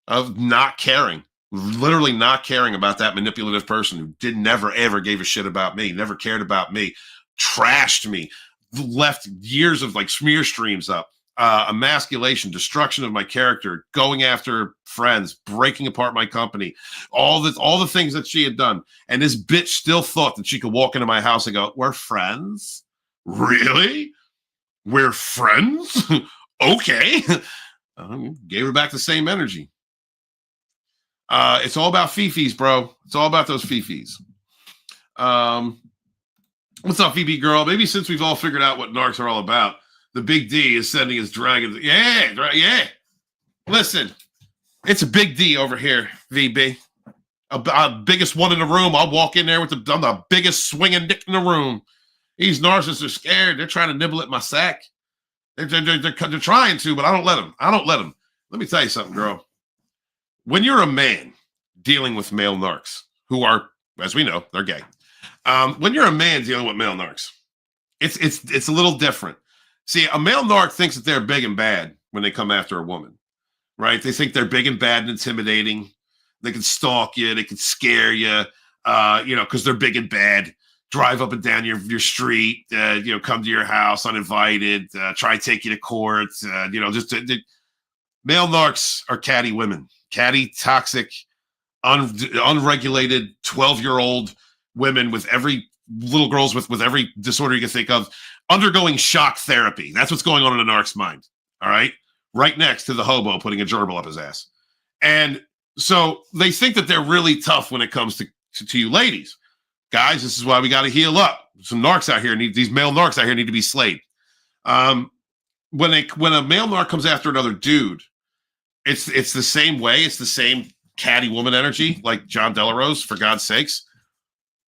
of not caring. Literally not caring about that manipulative person who never ever gave a shit about me, never cared about me, trashed me, left years of smear streams up, emasculation, destruction of my character, going after friends, breaking apart my company, all the things that she had done. And this bitch still thought that she could walk into my house and go, "We're friends? Really? We're friends?" Okay. Gave her back the same energy. It's all about fifis, bro. It's all about those fifis. What's up, Phoebe girl? Maybe since we've all figured out what narcs are all about, the Big D is sending his dragons. Yeah. Listen, it's a Big D over here, VB. Biggest one in the room. I'll walk in there I'm the biggest swinging dick in the room. These narcissists are scared. They're trying to nibble at my sack. They're trying to, but I don't let them. Let me tell you something, girl. When you're a man dealing with male narcs, who are, as we know, they're gay. When you're a man dealing with male narcs, it's a little different. See, a male narc thinks that they're big and bad when they come after a woman, right? They think they're big and bad and intimidating. They can stalk you. They can scare you, because they're big and bad. drive up and down your street, come to your house uninvited, try to take you to court, male narcs are catty women, catty, toxic, unregulated 12-year-old women with every little girls with every disorder you can think of, undergoing shock therapy. That's what's going on in a narc's mind. All right. Right next to the hobo putting a gerbil up his ass. And so they think that they're really tough when it comes to you ladies. Guys, this is why we got to heal up. Some narcs out here these male narcs out here need to be slayed. When a male narc comes after another dude, it's the same way. It's the same catty woman energy, like John Delarose, for God's sakes,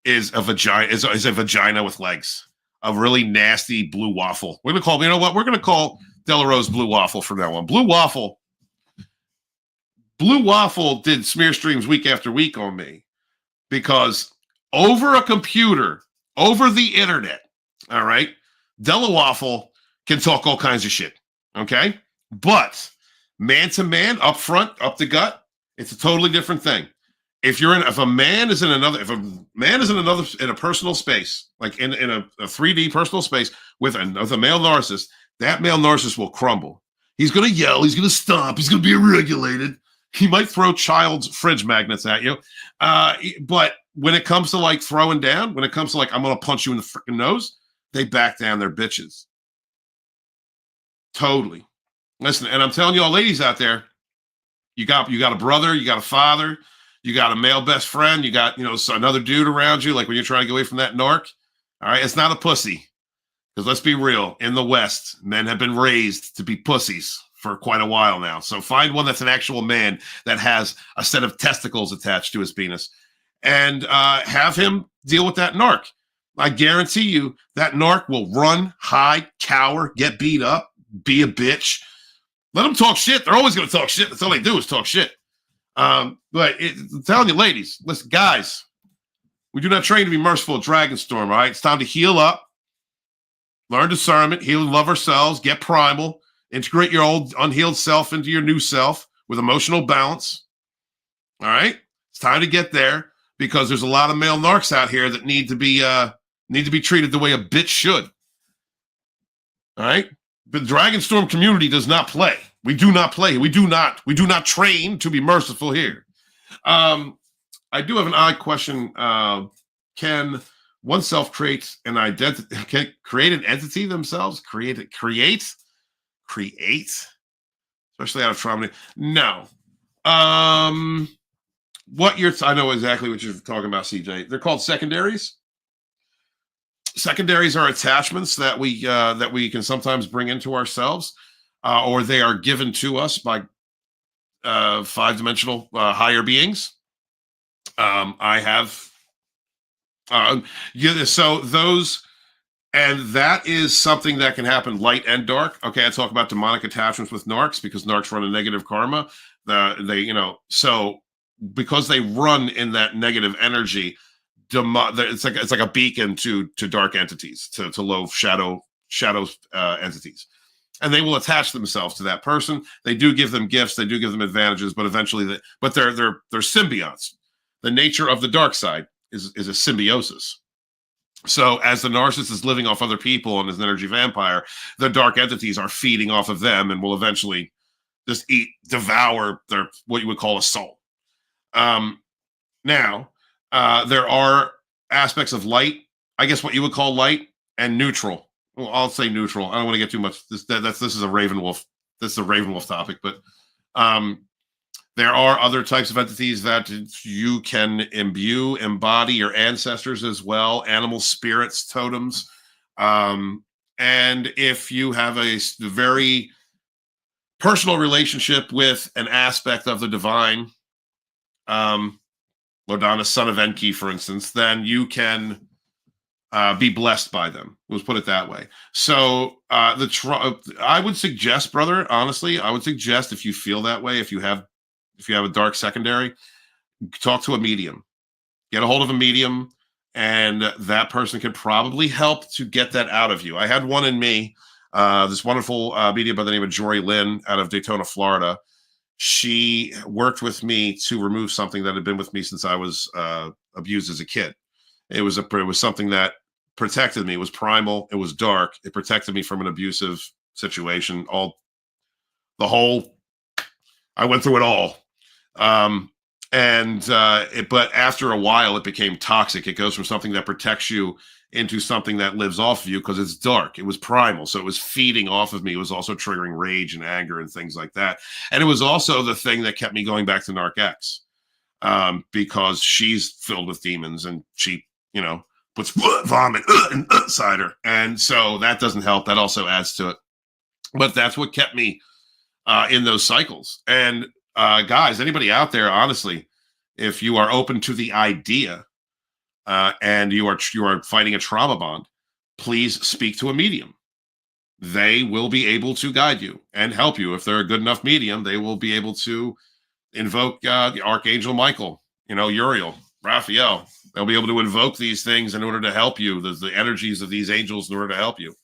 is a vagina with legs, a really nasty blue waffle. We're gonna call Delarose Blue Waffle from now on. Blue Waffle did smear streams week after week on me because over a computer, over the internet, all right, Della Waffle can talk all kinds of shit, okay? But man to man, up front, up the gut, it's a totally different thing. If a man is in a personal space, like in a 3D personal space with a male narcissist, that male narcissist will crumble. He's going to yell. He's going to stomp. He's going to be regulated. He might throw child's fridge magnets at you. But when it comes to like throwing down, when it comes to like, I'm going to punch you in the freaking nose, they back down. They're bitches. Totally. Listen, and I'm telling you all ladies out there, you got a brother, you got a father, you got a male best friend, you got, another dude around you, like when you're trying to get away from that narc. All right. It's not a pussy. Because let's be real, in the West, men have been raised to be pussies for quite a while now. So find one that's an actual man that has a set of testicles attached to his penis and have him deal with that narc. I guarantee you that narc will run, hide, cower, get beat up, be a bitch. Let them talk shit. They're always going to talk shit. That's all they do is talk shit. I'm telling you, ladies, listen, guys, we do not train to be merciful at Dragonstorm, all right? It's time to heal up. Learn discernment, heal and love ourselves, get primal, integrate your old unhealed self into your new self with emotional balance. All right? It's time to get there because there's a lot of male narcs out here that need to be treated the way a bitch should. All right? The Dragonstorm community does not play. We do not play. We do not train to be merciful here. I do have an odd question. Can oneself create an identity? Can create an entity themselves? Create, especially out of trauma. No. I know exactly what you're talking about, CJ. They're called secondaries. Secondaries are attachments that we can sometimes bring into ourselves, or they are given to us by five-dimensional higher beings. I have. So those, and that is something that can happen light and dark. Okay, I talk about demonic attachments with narcs because narcs run a negative karma. So because they run in that negative energy, it's like a beacon to dark entities, to low shadow entities, and they will attach themselves to that person. They do give them gifts, they do give them advantages, but eventually, they're symbionts. The nature of the dark side is a symbiosis. So as the narcissist is living off other people and is an energy vampire, the dark entities are feeding off of them and will eventually just devour their, what you would call a soul. Now, there are aspects of light, I guess what you would call light, and neutral. Well, I'll say neutral. I don't want to get too much. This is a Ravenwolf. This is a Ravenwolf topic, but there are other types of entities that you can embody your ancestors as well, animal spirits, totems. And if you have a very personal relationship with an aspect of the divine, Lodonis, son of Enki, for instance, then you can be blessed by them. Let's put it that way. So I would suggest, brother, honestly, I would suggest if you feel that way, if you have a dark secondary, talk to a medium. Get a hold of a medium, and that person can probably help to get that out of you. I had one in me, this wonderful medium by the name of Jory Lynn out of Daytona, Florida. She worked with me to remove something that had been with me since I was abused as a kid. It was something that protected me. It was primal. It was dark. It protected me from an abusive situation. I went through it all. But after a while, it became toxic. It goes from something that protects you into something that lives off of you because it's dark. It was primal. So it was feeding off of me. It was also triggering rage and anger and things like that. And it was also the thing that kept me going back to Narc X, because she's filled with demons and she, puts vomit inside her. And so that doesn't help. That also adds to it. But that's what kept me in those cycles. And guys, anybody out there, honestly, if you are open to the idea and you are fighting a trauma bond, please speak to a medium. They will be able to guide you and help you. If they're a good enough medium, they will be able to invoke the Archangel Michael, Uriel, Raphael. They'll be able to invoke these things in order to help you, the energies of these angels in order to help you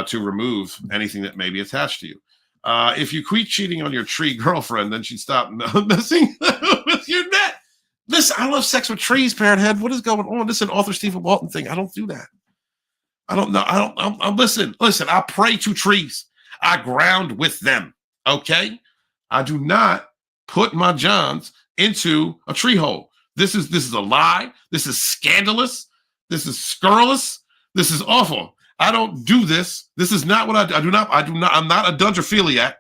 to remove anything that may be attached to you. If you quit cheating on your tree girlfriend, then she'd stop messing with your net. Listen, I love sex with trees, Parrot Head. What is going on? This is an author Stephen Walton thing. I don't do that. I don't know. Listen, I pray to trees. I ground with them. Okay? I do not put my Johns into a tree hole. This is a lie. This is scandalous. This is scurrilous. This is awful. I don't do this. This is not what I do. I'm not a dundrophiliac.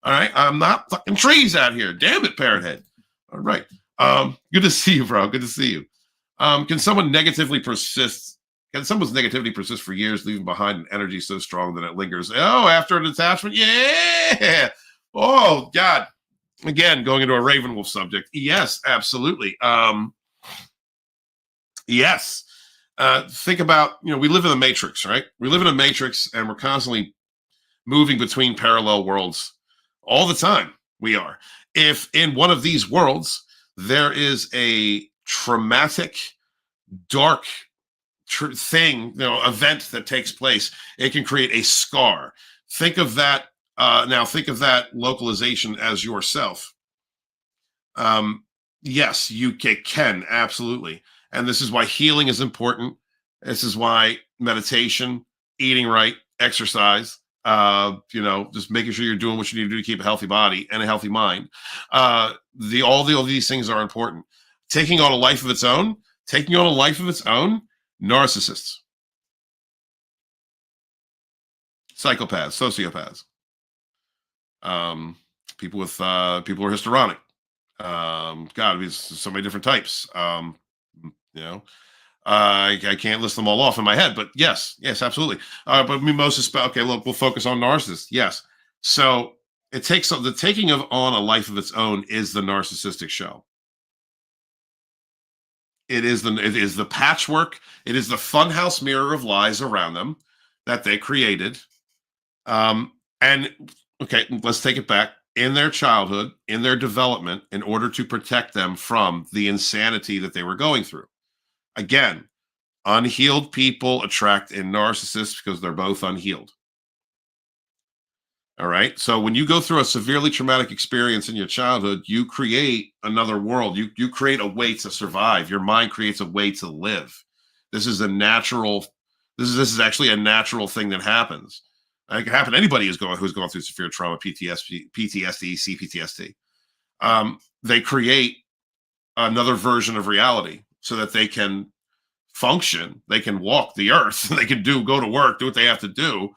All right. I'm not fucking trees out here. Damn it, Parrot Head. All right. Good to see you, bro. Good to see you. Can someone's negativity persist for years, leaving behind an energy so strong that it lingers? Oh, after an attachment? Yeah. Oh, God. Again, going into a Ravenwolf subject. Yes, absolutely. Yes. Think about, we live in a matrix, right? We live in a matrix and we're constantly moving between parallel worlds all the time. We are. If in one of these worlds, there is a traumatic, dark event that takes place, it can create a scar. Think of that. Think of that localization as yourself. Yes, you can, absolutely. And this is why healing is important. This is why meditation, eating right, exercise, just making sure you're doing what you need to do to keep a healthy body and a healthy mind. All these things are important. Taking on a life of its own, narcissists, psychopaths, sociopaths, people who are histrionic. God, there's so many different types. I can't list them all off in my head, but yes, absolutely. But mimosas. Okay, look, we'll focus on narcissists. Yes. So it takes the taking on a life of its own is the narcissistic shell. It is the patchwork. It is the funhouse mirror of lies around them that they created. And okay, let's take it back. In their childhood, in their development, in order to protect them from the insanity that they were going through. Again, unhealed people attract in narcissists because they're both unhealed. All right. So when you go through a severely traumatic experience in your childhood, you create another world. You create a way to survive. Your mind creates a way to live. This is This is actually a natural thing that happens. It can happen to anybody who's going through severe trauma, PTSD, CPTSD. They create another version of reality so that they can function, they can walk the earth, they can go to work, do what they have to do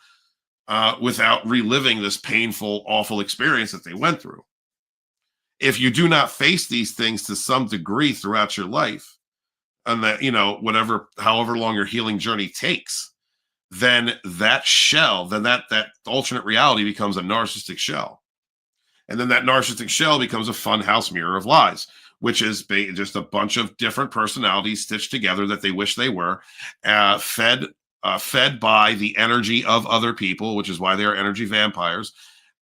without reliving this painful, awful experience that they went through. If you do not face these things to some degree throughout your life, and that, however long your healing journey takes, then that shell, that alternate reality becomes a narcissistic shell. And then that narcissistic shell becomes a funhouse mirror of lies, which is just a bunch of different personalities stitched together that they wish they were, fed by the energy of other people, which is why they are energy vampires,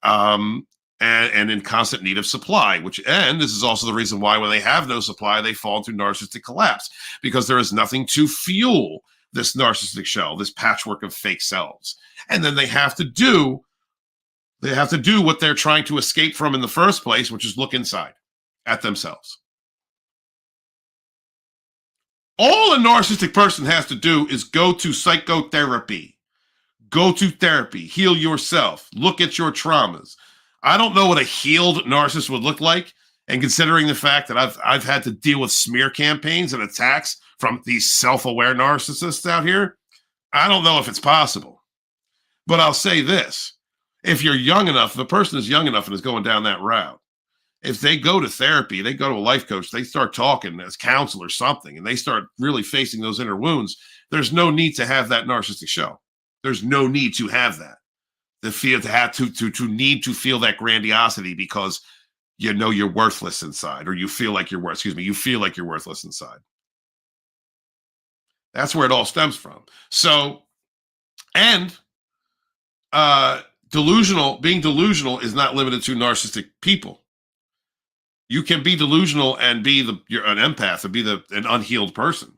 and in constant need of supply, and this is also the reason why when they have no supply, they fall into narcissistic collapse, because there is nothing to fuel this narcissistic shell, this patchwork of fake selves. And then they have to do what they're trying to escape from in the first place, which is look inside at themselves. All a narcissistic person has to do is go to psychotherapy. Go to therapy. Heal yourself. Look at your traumas. I don't know what a healed narcissist would look like. And considering the fact that I've had to deal with smear campaigns and attacks from these self-aware narcissists out here, I don't know if it's possible. But I'll say this. If you're young enough, if a person is young enough and is going down that route, if they go to therapy, they go to a life coach, they start talking as counsel or something, and they start really facing those inner wounds, there's no need to have that narcissistic show. There's no need to have that. The feel to need to feel that grandiosity because you know you're worthless inside, or you feel like you're you feel like you're worthless inside. That's where it all stems from. So, and being delusional is not limited to narcissistic people. You can be delusional and you're an empath and be an unhealed person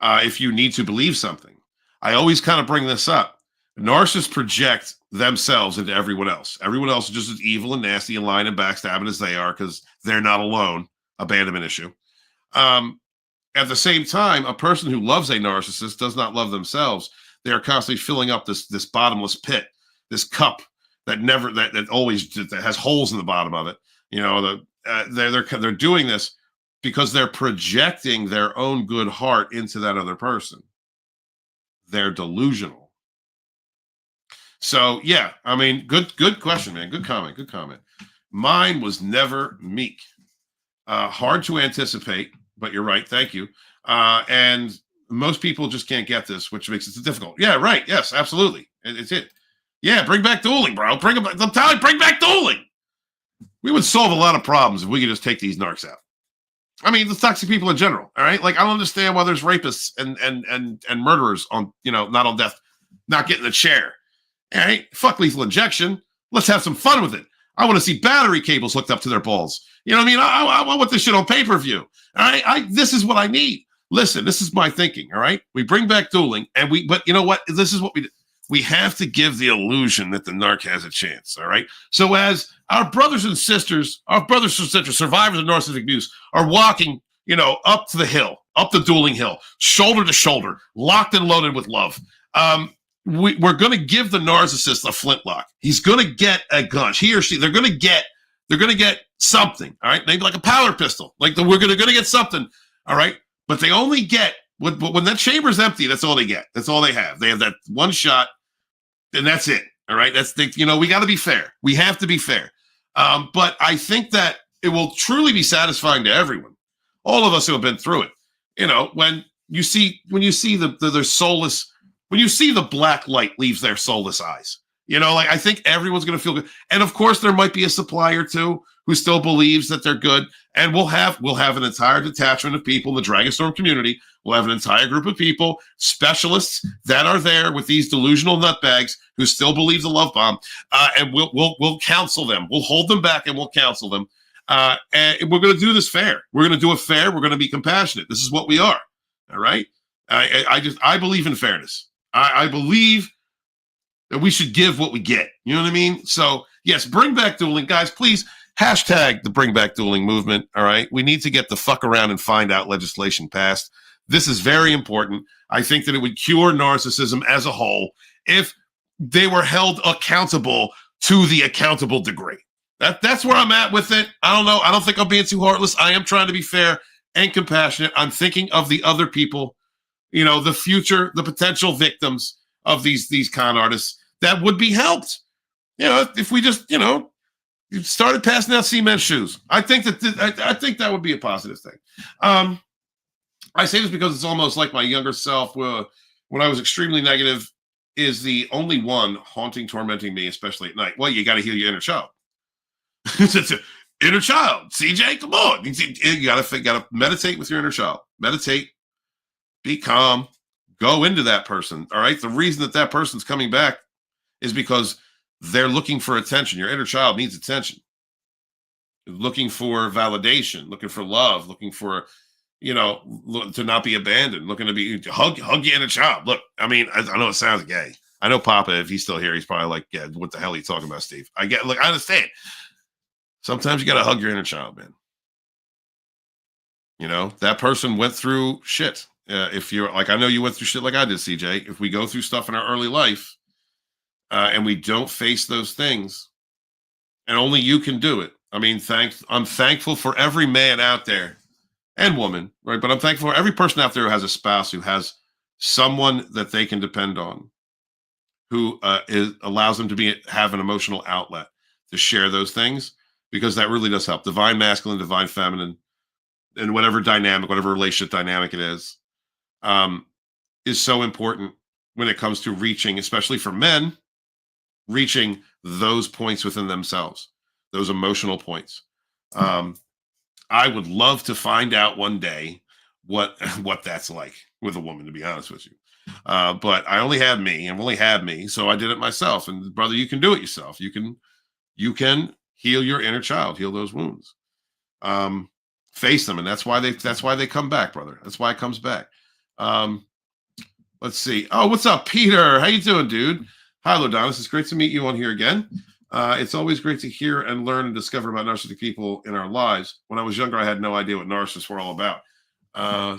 if you need to believe something. I always kind of bring this up. Narcissists project themselves into everyone else. Everyone else is just as evil and nasty and lying and backstabbing as they are because they're not alone. Abandonment issue. At the same time, a person who loves a narcissist does not love themselves. They are constantly filling up this bottomless pit, this cup that always has holes in the bottom of it. You know, they're doing this because they're projecting their own good heart into that other person. They're delusional. So yeah, I mean, good question, man. Good comment. Mine was never meek. Hard to anticipate, but you're right. Thank you. And most people just can't get this, which makes it difficult. Yeah, right. Yes, absolutely. It's it. Yeah, bring back dueling, bro. Bring back dueling. We would solve a lot of problems if we could just take these narcs out. I mean, the toxic people in general. All right, like I don't understand why there's rapists and murderers on, not on death, not getting the chair. All right, fuck lethal injection. Let's have some fun with it. I want to see battery cables hooked up to their balls. You know what I mean? I want this shit on pay-per-view. All right, this is what I need. Listen, this is my thinking. All right, we bring back dueling, but you know what? This is what we do. We have to give the illusion that the narc has a chance, all right? So as our brothers and sisters, survivors of narcissistic abuse, are walking, up to the hill, up the dueling hill, shoulder to shoulder, locked and loaded with love, we're going to give the narcissist a flintlock. He's going to get a gun. He or she, they're going to get something, all right? Maybe like a powder pistol. We're going to get something, all right? But they only get, when that chamber's empty, that's all they get. That's all they have. They have that one shot. And that's it. All right. We got to be fair. We have to be fair. But I think that it will truly be satisfying to everyone. All of us who have been through it. When you see their soulless, when you see the black light leaves their soulless eyes, I think everyone's going to feel good. And of course, there might be a supply or two who still believes that they're good. And we'll have an entire detachment of people in the Dragonstorm community. We'll have an entire group of people, specialists that are there with these delusional nutbags who still believe the love bomb, and we'll counsel them. We'll hold them back and we'll counsel them. And we're going to do this fair. We're going to do it fair. We're going to be compassionate. This is what we are. All right. I believe in fairness. I believe that we should give what we get. You know what I mean? So yes, bring back dueling, guys. Please. Hashtag the Bring Back Dueling movement, all right? We need to get the fuck around and find out legislation passed. This is very important. I think that it would cure narcissism as a whole if they were held accountable to the accountable degree. That's where I'm at with it. I don't know. I don't think I'm being too heartless. I am trying to be fair and compassionate. I'm thinking of the other people, the future, the potential victims of these con artists that would be helped. If we just, you started passing out cement shoes. I think that would be a positive thing. I say this because it's almost like my younger self, when I was extremely negative, is the only one haunting, tormenting me, especially at night. Well, you got to heal your inner child. It's an inner child. CJ, come on. You got to meditate with your inner child. Meditate. Be calm. Go into that person. All right. The reason that person's coming back is because they're looking for attention. Your inner child needs attention. Looking for validation, looking for love, looking for, to not be abandoned, looking to be hug your inner child. Look, I mean, I know it sounds gay. I know Papa, if he's still here, he's probably like, yeah, what the hell are you talking about, Steve? I understand. Sometimes you got to hug your inner child, man. You know, that person went through shit. If you're like, I know you went through shit like I did, CJ. If we go through stuff in our early life and we don't face those things, and only you can do it. I mean, I'm thankful for every man out there and woman, right? But I'm thankful for every person out there who has a spouse, who has someone that they can depend on, who allows them to have an emotional outlet to share those things, because that really does help. Divine masculine, divine feminine, and whatever dynamic, whatever relationship dynamic it is so important when it comes to reaching, especially for men, reaching those points within themselves, those emotional points. I would love to find out one day what that's like with a woman, to be honest with you. But I only had me. I've only had me, so I did it myself. And brother, you can do it yourself. You can heal your inner child, heal those wounds, face them, and that's why they come back, brother. That's why it comes back. Let's see. Oh, what's up, Peter? How you doing, dude? Hi, Lodonis. It's great to meet you on here again. It's always great to hear and learn and discover about narcissistic people in our lives. When I was younger, I had no idea what narcissists were all about.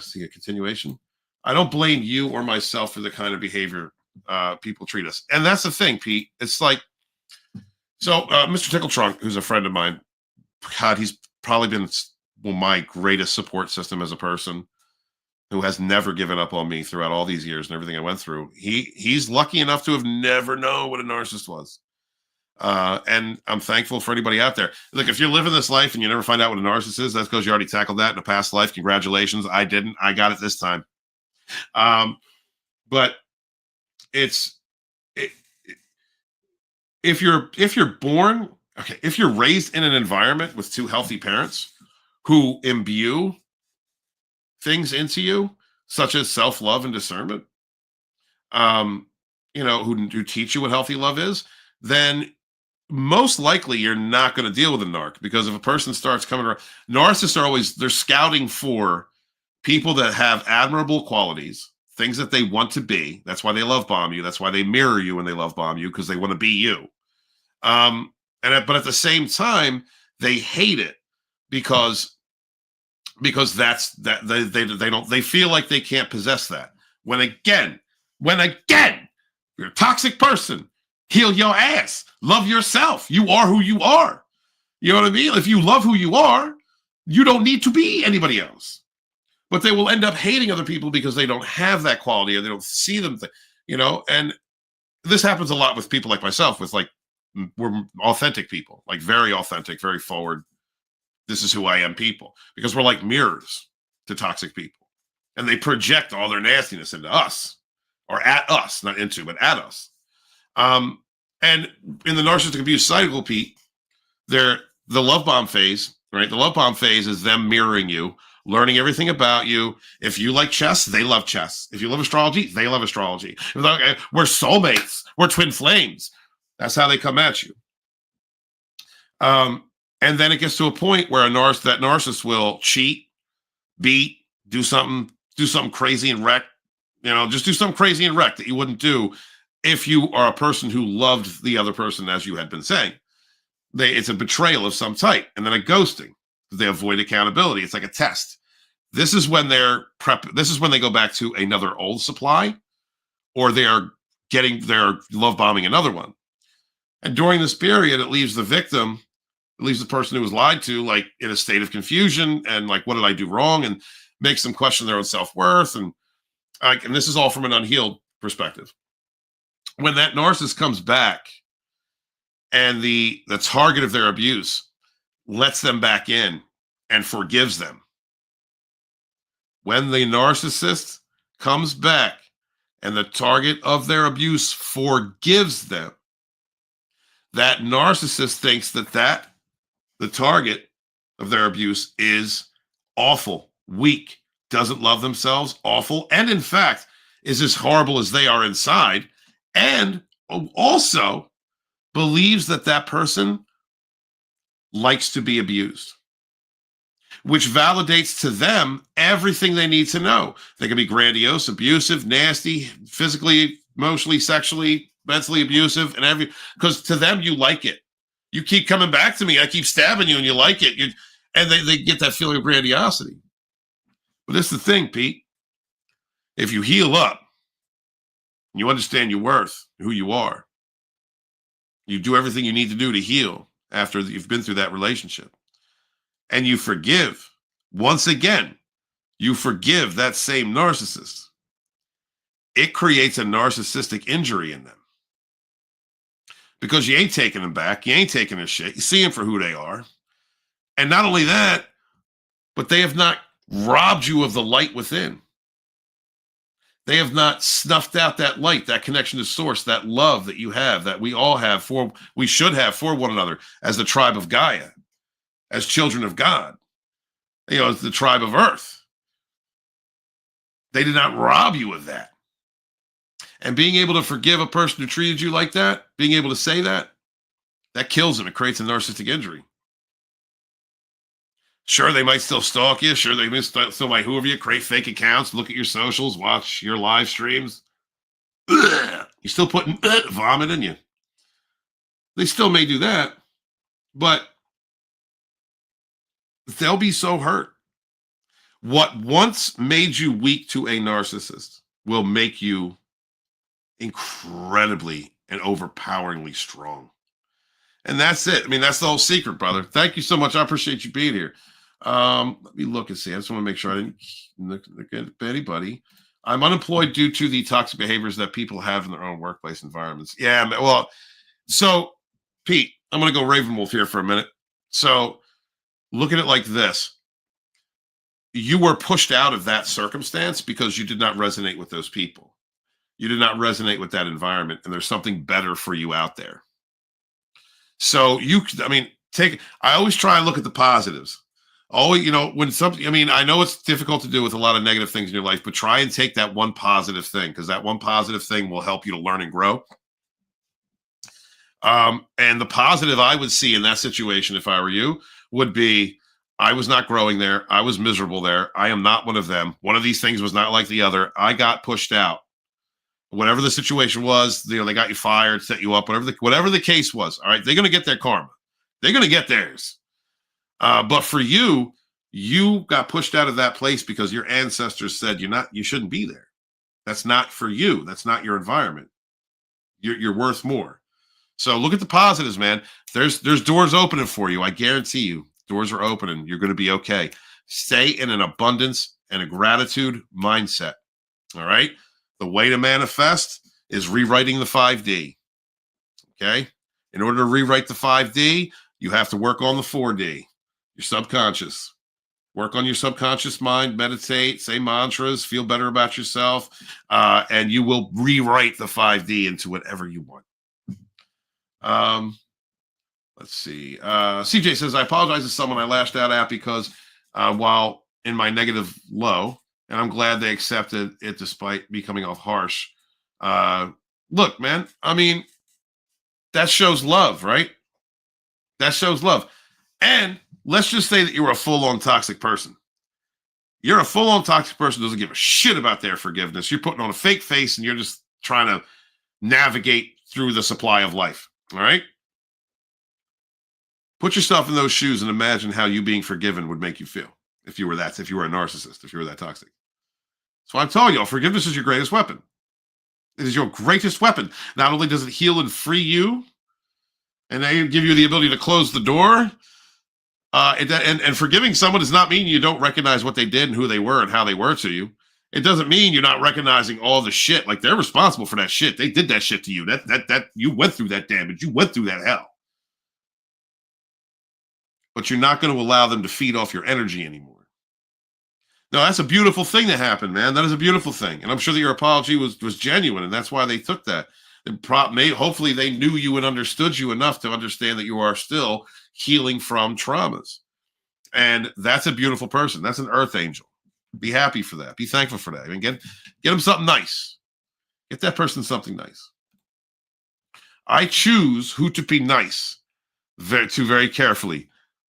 See a continuation. I don't blame you or myself for the kind of behavior people treat us. And that's the thing, Pete. It's like, so Mr. Tickle Trunk, who's a friend of mine, God, he's probably been my greatest support system as a person, who has never given up on me throughout all these years and everything I went through. He's lucky enough to have never known what a narcissist was. And I'm thankful for anybody out there. Look, if you're living this life and you never find out what a narcissist is, that's because you already tackled that in a past life. Congratulations. I didn't. I got it this time. But if you're born, okay, if you're raised in an environment with two healthy parents who imbue things into you, such as self-love and discernment, who teach you what healthy love is, then most likely you're not going to deal with a narc, because if a person starts coming around, narcissists they're scouting for people that have admirable qualities, things that they want to be. That's why they love bomb you. That's why they mirror you when they love bomb you, because they want to be you. But at the same time, they hate it because they feel like they can't possess that. When again, you're a toxic person, heal your ass, love yourself. You are who you are. You know what I mean? If you love who you are, you don't need to be anybody else. But they will end up hating other people because they don't have that quality, or they don't see them, and this happens a lot with people like myself, we're authentic people, like very authentic, very forward. This is who I am people, because we're like mirrors to toxic people, and they project all their nastiness into us, or at us, not into, but at us. And in the narcissistic abuse cycle, Pete, the love bomb phase, right? The love bomb phase is them mirroring you, learning everything about you. If you like chess, they love chess. If you love astrology, they love astrology. We're soulmates. We're twin flames. That's how they come at you. And then it gets to a point where that narcissist will cheat, beat, do something crazy and wreck. Just do something crazy and wreck that you wouldn't do if you are a person who loved the other person, as you had been saying. It's a betrayal of some type, and then a ghosting. They avoid accountability. It's like a test. This is when they go back to another old supply, or they're love bombing another one. And during this period, it leaves the victim, it leaves the person who was lied to, like, in a state of confusion and like, what did I do wrong? And makes them question their own self-worth. And this is all from an unhealed perspective. When that narcissist comes back and the target of their abuse lets them back in and forgives them. When the narcissist comes back and the target of their abuse forgives them, that narcissist thinks that the target of their abuse is awful, weak, doesn't love themselves, awful, and in fact is as horrible as they are inside, and also believes that person likes to be abused, which validates to them everything they need to know. They can be grandiose, abusive, nasty, physically, emotionally, sexually, mentally abusive, and because to them, you like it. You keep coming back to me. I keep stabbing you and you like it. And they get that feeling of grandiosity. But this is the thing, Pete. If you heal up, you understand your worth, who you are, you do everything you need to do to heal after you've been through that relationship, and you forgive, once again, you forgive that same narcissist, it creates a narcissistic injury in them. Because you ain't taking them back, you ain't taking their shit, you see them for who they are. And not only that, but they have not robbed you of the light within. They have not snuffed out that light, that connection to source, that love that you have, that we all have we should have for one another as the tribe of Gaia, as children of God, as the tribe of Earth. They did not rob you of that. And being able to forgive a person who treated you like that, being able to say that kills them. It creates a narcissistic injury. Sure, they might still stalk you. Sure, they still might hoover you, create fake accounts, look at your socials, watch your live streams. Ugh, you're still putting vomit in you. They still may do that, but they'll be so hurt. What once made you weak to a narcissist will make you incredibly and overpoweringly strong. And that's it. I mean, that's the whole secret, brother. Thank you so much. I appreciate you being here. Let me look and see. I just want to make sure I didn't look at anybody. I'm unemployed due to the toxic behaviors that people have in their own workplace environments. Yeah, well, so, Pete, I'm going to go Ravenwolf here for a minute. So, look at it like this. You were pushed out of that circumstance because you did not resonate with those people. You did not resonate with that environment, and there's something better for you out there. So, I always try and look at the positives. Always, when something, I know it's difficult to do with a lot of negative things in your life, but try and take that one positive thing, because that one positive thing will help you to learn and grow. And the positive I would see in that situation, if I were you, would be, I was not growing there. I was miserable there. I am not one of them. One of these things was not like the other. I got pushed out. Whatever the situation was, they got you fired, set you up, whatever the case was. All right, they're going to get their karma. They're going to get theirs. But for you, you got pushed out of that place because your ancestors said you shouldn't be there. That's not for you. That's not your environment. You're worth more. So look at the positives, man. There's doors opening for you. I guarantee you, doors are opening. You're going to be okay. Stay in an abundance and a gratitude mindset. All right. The way to manifest is rewriting the 5D. Okay. In order to rewrite the 5D, you have to work on the 4D. Your subconscious. Work on your subconscious mind, meditate, say mantras, feel better about yourself, and you will rewrite the 5D into whatever you want. Let's see. CJ says, I apologize to someone I lashed out at because while in my negative low, and I'm glad they accepted it despite me coming off harsh. Look, man, that shows love, right? That shows love. And let's just say that you were a full-on toxic person. You're a full-on toxic person who doesn't give a shit about their forgiveness. You're putting on a fake face and you're just trying to navigate through the supply of life. All right? Put yourself in those shoes and imagine how you being forgiven would make you feel if you were a narcissist, if you were that toxic. So I'm telling you, forgiveness is your greatest weapon. It is your greatest weapon. Not only does it heal and free you, and they give you the ability to close the door, and forgiving someone does not mean you don't recognize what they did and who they were and how they were to you. It doesn't mean you're not recognizing all the shit. Like, they're responsible for that shit. They did that shit to you. That you went through that damage. You went through that hell. But you're not going to allow them to feed off your energy anymore. No, that's a beautiful thing that happened, man. That is a beautiful thing. And I'm sure that your apology was genuine, and that's why they took that. Hopefully they knew you and understood you enough to understand that you are still healing from traumas. And that's a beautiful person. That's an earth angel. Be happy for that. Be thankful for that. Get them something nice. Get that person something nice. I choose who to be nice very carefully.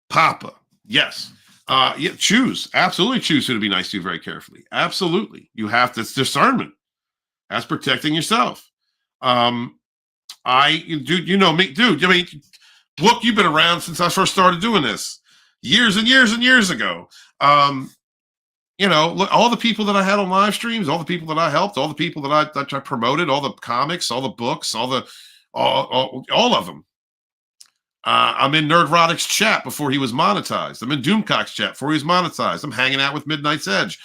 Papa, yes. Choose. Absolutely choose who to be nice to very carefully. Absolutely. You have to. It's discernment. That's protecting yourself. You know me, dude. Look, you've been around since I first started doing this years and years and years ago. you know, look, all the people that I had on live streams, all the people that I helped, all the people that I promoted, all the comics, all the books, all of them. I'm in Nerdrotic's chat before he was monetized. I'm in Doomcock's chat before he was monetized. I'm hanging out with Midnight's Edge.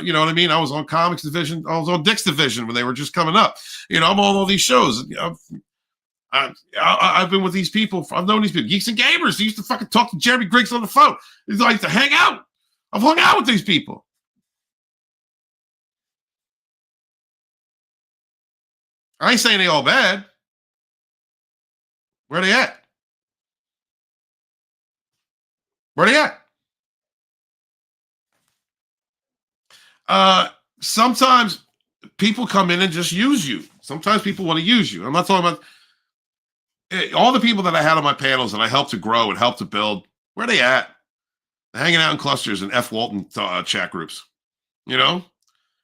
You know what I mean? I was on Comics Division. I was on Dick's Division when they were just coming up. You know, I'm on all these shows. You know, I've been with these people. I've known these people. Geeks and Gamers. They used to fucking talk to Jeremy Griggs on the phone. He's like to hang out. I've hung out with these people. I ain't saying they all bad. Where they at? Where they at? Sometimes people come in and just use you. Sometimes people want to use you. I'm not talking about all the people that I had on my panels and I helped to grow and helped to build. Where they at? They're hanging out in clusters and F. Walton chat groups. You know,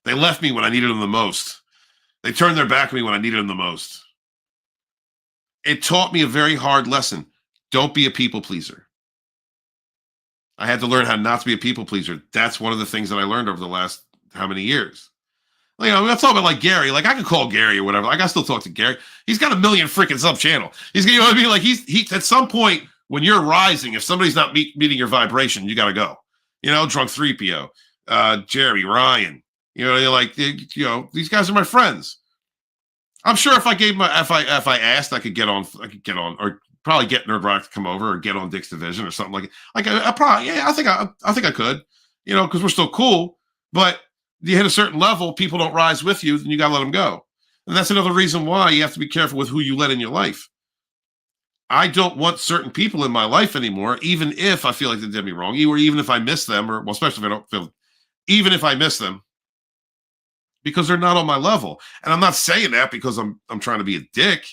they left me when I needed them the most. They turned their back on me when I needed them the most. It taught me a very hard lesson. Don't be a people pleaser. I had to learn how not to be a people pleaser. That's one of the things that I learned over the last how many years. You know, I'm not talking about like Gary. Like I could call Gary or whatever. Like I still talk to Gary. He's got 1 million freaking sub channel. He's, you know what I mean? Like he at some point when you're rising, if somebody's not meeting your vibration, you got to go. You know, Drunk 3PO, Jerry, Ryan. You know, you're like, you know, these guys are my friends. I'm sure if I gave if I asked, I could get on, or probably get Nerdrock to come over or get on Dick's Division or something like I probably, yeah, I think I could, you know, because we're still cool. But you hit a certain level, people don't rise with you, then you got to let them go. And that's another reason why you have to be careful with who you let in your life. I don't want certain people in my life anymore, even if I feel like they did me wrong, or even if I miss them, or well, especially if I don't feel, even if I miss them, because they're not on my level. And I'm not saying that because I'm trying to be a dick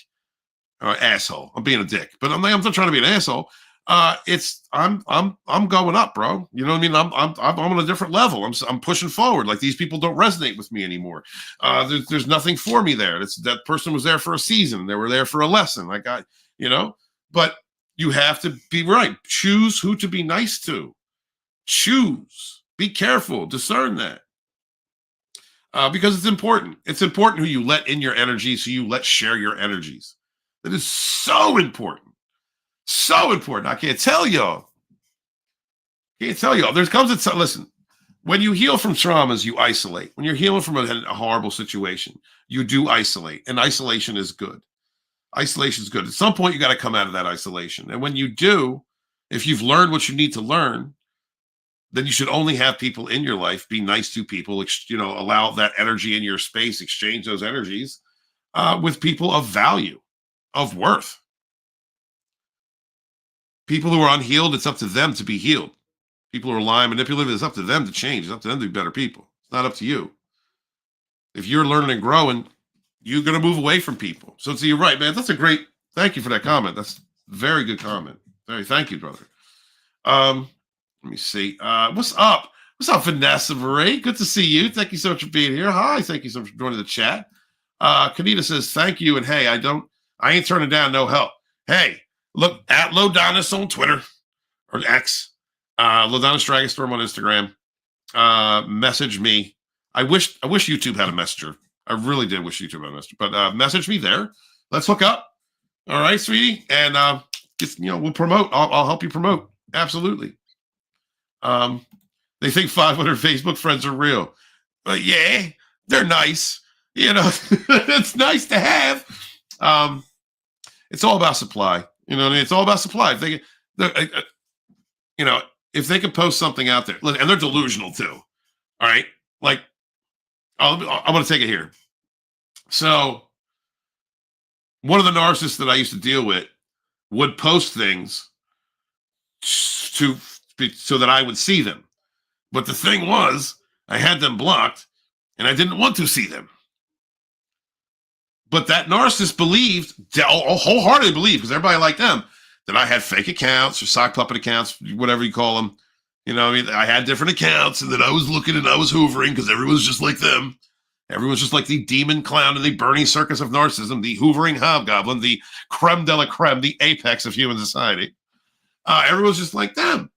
or asshole. I'm being a dick, but I'm not trying to be an asshole. I'm going up, bro. You know what I mean? I'm on a different level. I'm pushing forward. Like these people don't resonate with me anymore. There's nothing for me there. That person was there for a season. They were there for a lesson. Like you know, but you have to be right. Choose who to be nice to. Choose. Be careful. Discern that. Because it's important. It's important who you let in your energies, who you let share your energies. That is so important. So important. I can't tell y'all. There comes a time, listen, when you heal from traumas, you isolate. When you're healing from a horrible situation, you do isolate. And isolation is good. Isolation is good. At some point, you got to come out of that isolation. And when you do, if you've learned what you need to learn, then you should only have people in your life, be nice to people, you know, allow that energy in your space, exchange those energies with people of value, of worth. People who are unhealed, it's up to them to be healed. People who are lying, manipulative, it's up to them to change. It's up to them to be better people. It's not up to you. If you're learning and growing, you're going to move away from people. So you're right, man. That's a great, thank you for that comment. That's a very good comment. Thank you, brother. Let me see. What's up? What's up, Vanessa Marie? Good to see you. Thank you so much for being here. Hi. Thank you so much for joining the chat. Kanita says, thank you. And hey, I ain't turning down no help. Hey, look at Lodonis on Twitter or X, Lodonis Dragonstorm on Instagram. Message me. I wish YouTube had a messenger. I really did wish YouTube had a messenger, but message me there. Let's hook up. All right, sweetie. And we'll promote. I'll help you promote. Absolutely. They think 500 Facebook friends are real, but yeah, they're nice. You know, it's nice to have. It's all about supply. You know what I mean? It's all about supply. If if they can post something out there, and they're delusional too. All right, like I'm going to take it here. So one of the narcissists that I used to deal with would post things so that I would see them. But the thing was, I had them blocked and I didn't want to see them. But that narcissist believed, wholeheartedly believed, because everybody liked them, that I had fake accounts or sock puppet accounts, whatever you call them. You know, I had different accounts and that I was looking and I was hoovering because everyone's just like them. Everyone's just like the demon clown in the Bernie circus of narcissism, the hoovering hobgoblin, the creme de la creme, the apex of human society. Everyone's just like them.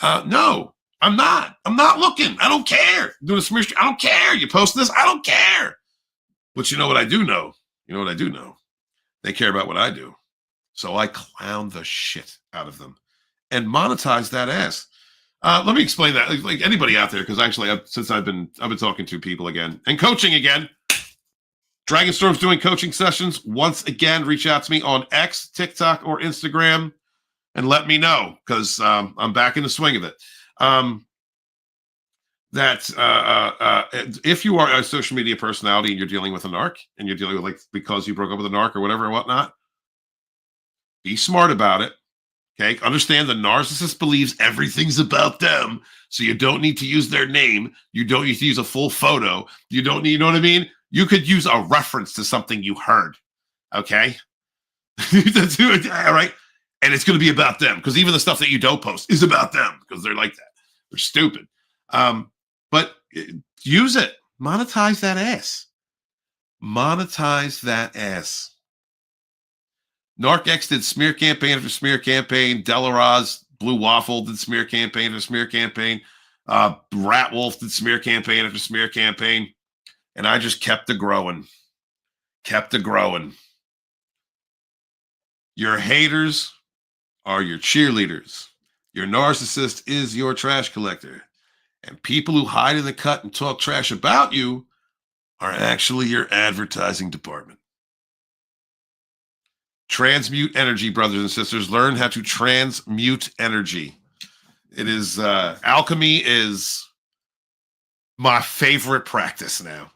No, I'm not looking. I don't care. Doing a smear stream. I don't care. You post this. I don't care. But you know what I do know? They care about what I do. So I clown the shit out of them and monetize that ass. Let me explain that. Like anybody out there, because actually, since I've been talking to people again and coaching again. Dragonstorm's doing coaching sessions. Once again, reach out to me on X, TikTok, or Instagram, and let me know, because I'm back in the swing of it. If you are a social media personality and you're dealing with a narc, and you're dealing with, like, because you broke up with a narc or whatever and whatnot, be smart about it. Okay, understand the narcissist believes everything's about them, so you don't need to use their name. You don't need to use a full photo. You don't need, you know what I mean? You could use a reference to something you heard. Okay, all right, and it's going to be about them, because even the stuff that you don't post is about them, because they're like that. They're stupid. But use it. Monetize that ass. Monetize that ass. NarcX did smear campaign after smear campaign. Delaraz, Blue Waffle did smear campaign after smear campaign. Rat Wolf did smear campaign after smear campaign. And I just kept it growing. Kept it growing. Your haters are your cheerleaders. Your narcissist is your trash collector. And people who hide in the cut and talk trash about you are actually your advertising department. Transmute energy, brothers and sisters. Learn how to transmute energy. It is alchemy is my favorite practice now.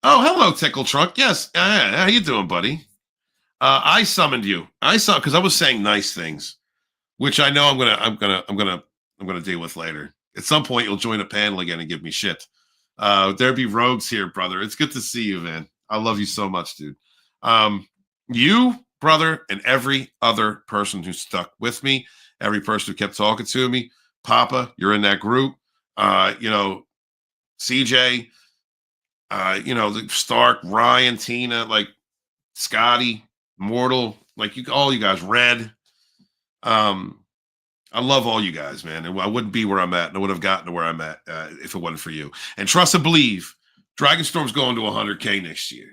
Oh, hello, Tickle Trunk. Yes, how you doing, buddy? I summoned you. Because I was saying nice things, which I know I'm gonna deal with later. At some point, you'll join a panel again and give me shit. There be rogues here, brother. It's good to see you, man. I love you so much, dude. You, brother, and every other person who stuck with me, every person who kept talking to me, Papa, you're in that group. CJ, Stark, Ryan, Tina, like Scotty, Mortal, like all you guys, Red. I love all you guys, man. And I wouldn't be where I'm at, and I would have gotten to where I'm at if it wasn't for you. And trust and believe, Dragonstorm's going to 100K next year.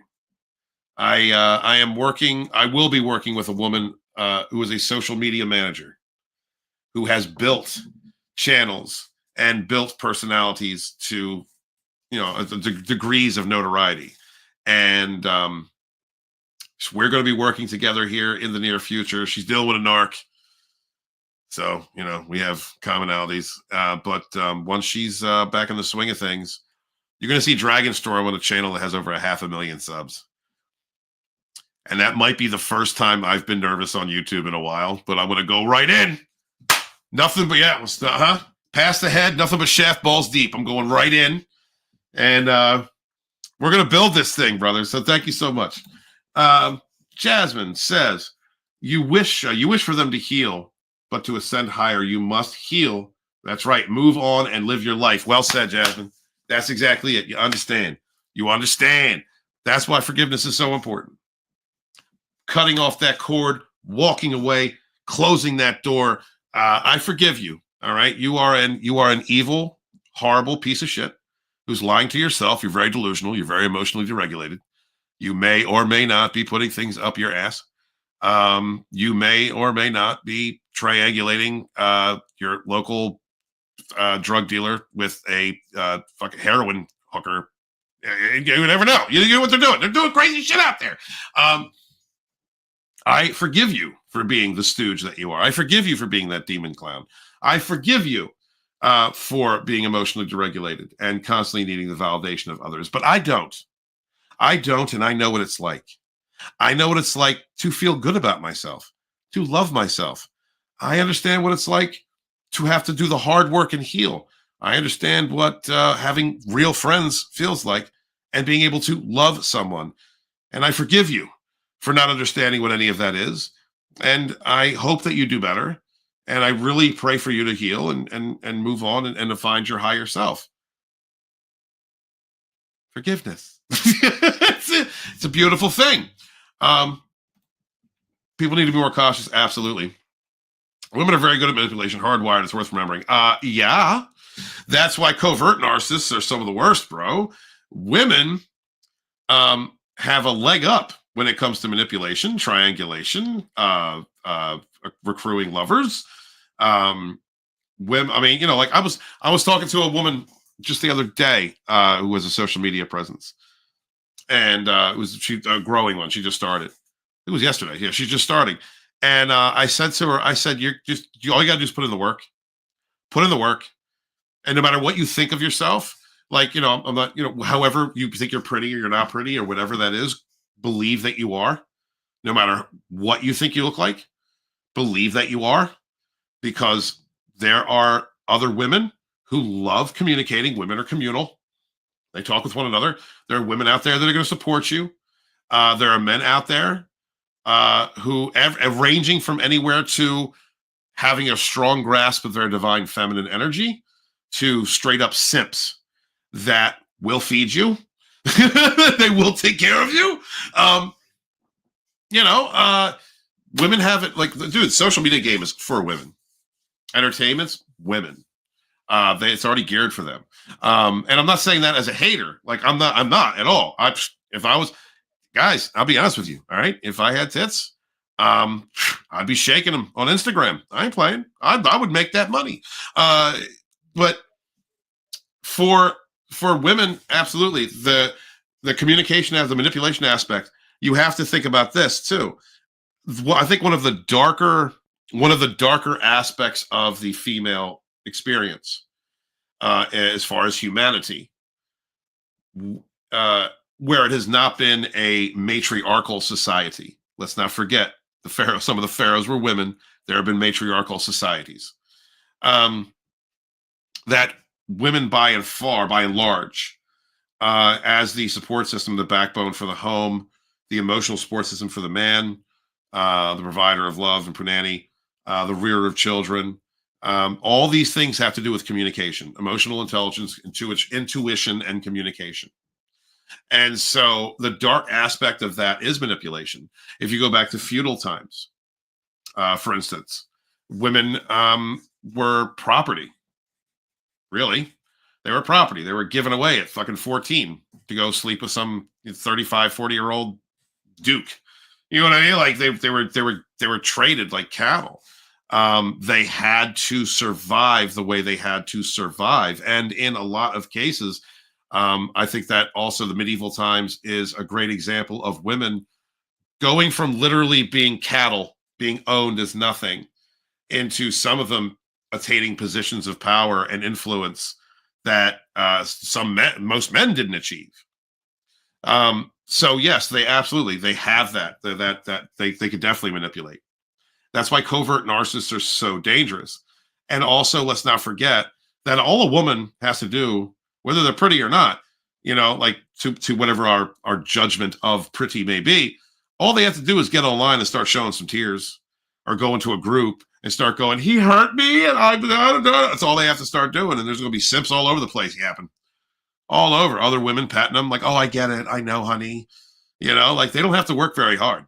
I will be working with a woman who is a social media manager who has built channels and built personalities to, degrees of notoriety. And we're going to be working together here in the near future. She's dealing with a narc. So, we have commonalities. But once she's back in the swing of things, you're going to see Dragonstorm on a channel that has over 500,000 subs. And that might be the first time I've been nervous on YouTube in a while, but I'm going to go right in. Nothing but, past the head, nothing but shaft balls deep. I'm going right in. And we're going to build this thing, brother. So thank you so much. Jasmine says, you wish for them to heal, but to ascend higher, you must heal. That's right. Move on and live your life. Well said, Jasmine. That's exactly it. You understand. That's why forgiveness is so important. Cutting off that cord, walking away, closing that door. I forgive you. All right. You are an evil, horrible piece of shit who's lying to yourself. You're very delusional. You're very emotionally deregulated. You may or may not be putting things up your ass. You may or may not be triangulating your local drug dealer with a fucking heroin hooker. You never know. You know what they're doing. They're doing crazy shit out there. I forgive you for being the stooge that you are. I forgive you for being that demon clown. I forgive you for being emotionally deregulated and constantly needing the validation of others. But I don't. And I know what it's like. I know what it's like to feel good about myself, to love myself. I understand what it's like to have to do the hard work and heal. I understand what having real friends feels like and being able to love someone. And I forgive you for not understanding what any of that is. And I hope that you do better. And I really pray for you to heal and move on and to find your higher self. Forgiveness. It's a beautiful thing. People need to be more cautious. Absolutely. Women are very good at manipulation. Hardwired. It's worth remembering. Yeah. That's why covert narcissists are some of the worst, bro. Women have a leg up when it comes to manipulation, triangulation, recruiting lovers. Women, I mean, like I was talking to a woman just the other day who was a social media presence, and it was a growing one. She just started. It was yesterday. Yeah, she's just starting. And I said to her, all you gotta do is put in the work. Put in the work. And no matter what you think of yourself, like, I'm not, however you think you're pretty or you're not pretty or whatever that is, believe that you are. No matter what you think you look like, believe that you are. Because there are other women who love communicating. Women are communal. They talk with one another. There are women out there that are going to support you. There are men out there who, ranging from anywhere to having a strong grasp of their divine feminine energy to straight up simps that will feed you. They will take care of you. Women have it like, dude, social media game is for women. Entertainment's women. It's already geared for them. And I'm not saying that as a hater. Like I'm not at all. If I was, guys, I'll be honest with you. All right. If I had tits, I'd be shaking them on Instagram. I ain't playing. I would make that money. But for women, absolutely, the communication the manipulation aspect, you have to think about this too. I think one of the darker aspects of the female experience, as far as humanity, where it has not been a matriarchal society. Let's not forget the pharaoh. Some of the pharaohs were women. There have been matriarchal societies. That women, by and large, as the support system, the backbone for the home, the emotional support system for the man, the provider of love and punani, the rearer of children. All these things have to do with communication, emotional intelligence, intuition, and communication. And so the dark aspect of that is manipulation. If you go back to feudal times, for instance, women were property. Really, they were property. They were given away at fucking 14 to go sleep with some 35, 40-year-old duke. You know what I mean? Like they were traded like cattle. They had to survive the way they had to survive, and in a lot of cases, I think that also the medieval times is a great example of women going from literally being cattle, being owned as nothing, into some of them attaining positions of power and influence that most men didn't achieve. So yes, they have that they could definitely manipulate. That's why covert narcissists are so dangerous. And also, let's not forget that all a woman has to do, whether they're pretty or not, like to whatever our judgment of pretty may be, all they have to do is get online and start showing some tears, or go into a group and start going, he hurt me, and that's all they have to start doing. And there's going to be simps all over the place yapping. All over. Other women patting them like, oh, I get it. I know, honey. Like they don't have to work very hard.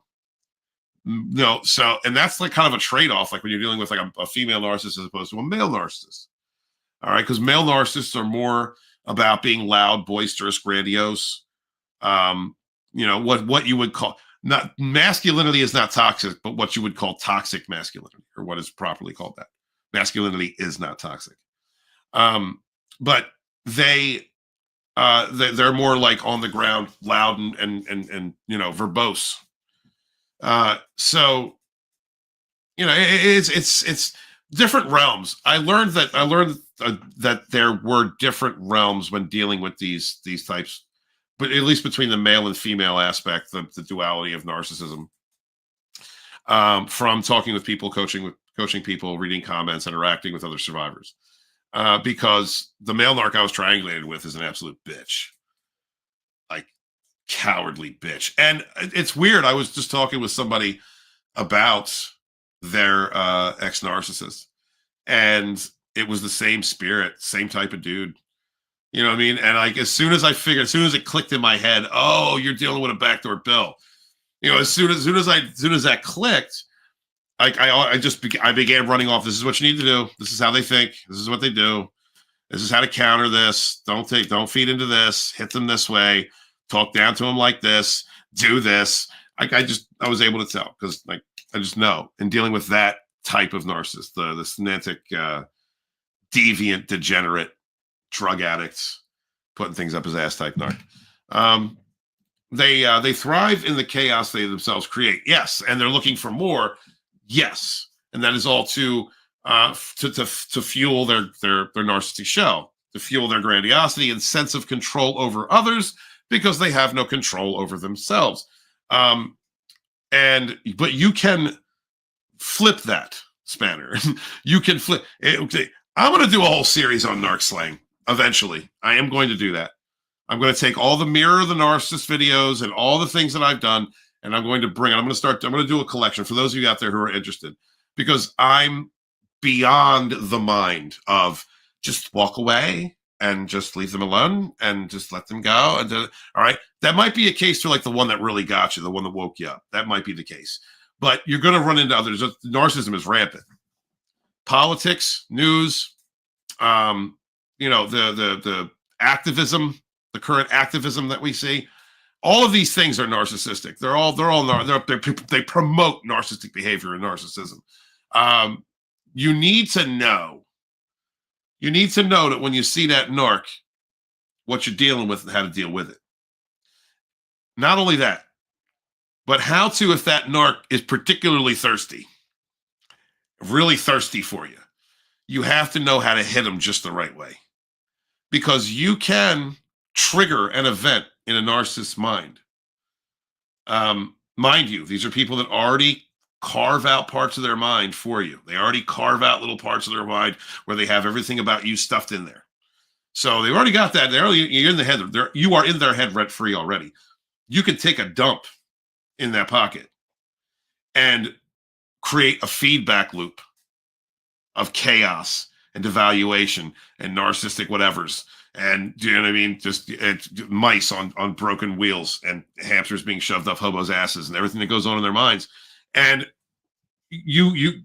So, and that's like kind of a trade-off, like when you're dealing with like a female narcissist as opposed to a male narcissist. All right. Because male narcissists are more about being loud, boisterous, grandiose. What you would call, not masculinity is not toxic, but what you would call toxic masculinity, or what is properly called that. Masculinity is not toxic. But they're more like on the ground, loud and verbose. So it's different realms. I learned that there were different realms when dealing with these types, but at least between the male and female aspect, the duality of narcissism. From talking with people, coaching people, reading comments, interacting with other survivors. Because the male narc I was triangulated with is an absolute bitch. Like, cowardly bitch. And it's weird. I was just talking with somebody about their ex-narcissist. And it was the same spirit, same type of dude. You know what I mean? And like, as soon as it clicked in my head, oh, you're dealing with a backdoor bill. As soon as that clicked, I began running off. This is what you need to do. This is how they think. This is what they do. This is how to counter this. Don't feed into this. Hit them this way. Talk down to them like this. Do this. I was able to tell because I just know in dealing with that type of narcissist, the Snantic, deviant, degenerate, drug addicts, putting things up his ass type narc. They thrive in the chaos they themselves create. Yes, and they're looking for more. Yes, and that is all to fuel their narcissistic shell, to fuel their grandiosity and sense of control over others because they have no control over themselves. But you can flip that spanner. You can flip. I'm going to do a whole series on narc slang eventually. I am going to do that. I'm going to take all the Mirror of the Narcissist videos and all the things that I've done, and I'm going to do a collection for those of you out there who are interested, because I'm beyond the mind of just walk away and just leave them alone and just let them go. And all right, that might be a case for like the one that really got you, the one that woke you up. That might be the case, but you're going to run into others. Narcissism is rampant. Politics, news, the activism, the current activism that we see, all of these things are narcissistic. They promote narcissistic behavior and narcissism. You need to know that when you see that narc, what you're dealing with and how to deal with it. Not only that, but how to, if that narc is particularly thirsty, really thirsty for you, you have to know how to hit them just the right way. Because you can trigger an event in a narcissist's mind. Mind you, these are people that already carve out parts of their mind for you. They already carve out little parts of their mind where they have everything about you stuffed in there. So they've already got that. You're in the head. You are in their head rent-free already. You can take a dump in that pocket and create a feedback loop of chaos and devaluation and narcissistic whatevers. And do you know what I mean? Just mice on broken wheels and hamsters being shoved up hobos' asses and everything that goes on in their minds. And you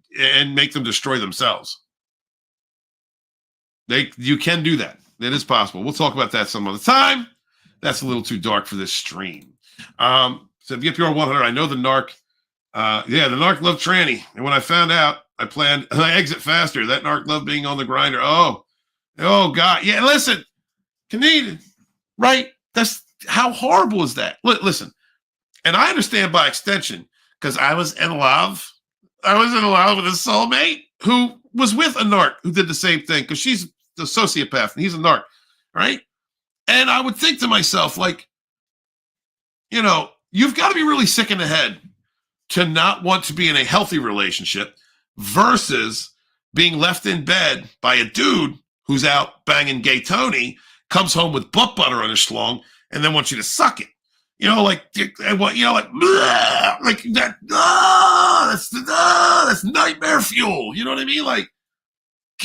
make them destroy themselves. You can do that. It is possible. We'll talk about that some other time. That's a little too dark for this stream. So VPR 100, I know the narc. The narc loved tranny. And when I found out, I planned I exit faster. That narc loved being on the grinder. Oh God. Yeah, listen. Canadian, right? That's how horrible is that? Listen, and I understand by extension because I was in love. I was in love with a soulmate who was with a narc who did the same thing because she's a sociopath and he's a narc, right? And I would think to myself, like, you've got to be really sick in the head to not want to be in a healthy relationship versus being left in bed by a dude who's out banging gay Tony, comes home with butt butter on his schlong, and then wants you to suck it. Like that. That's nightmare fuel. You know what I mean? Like,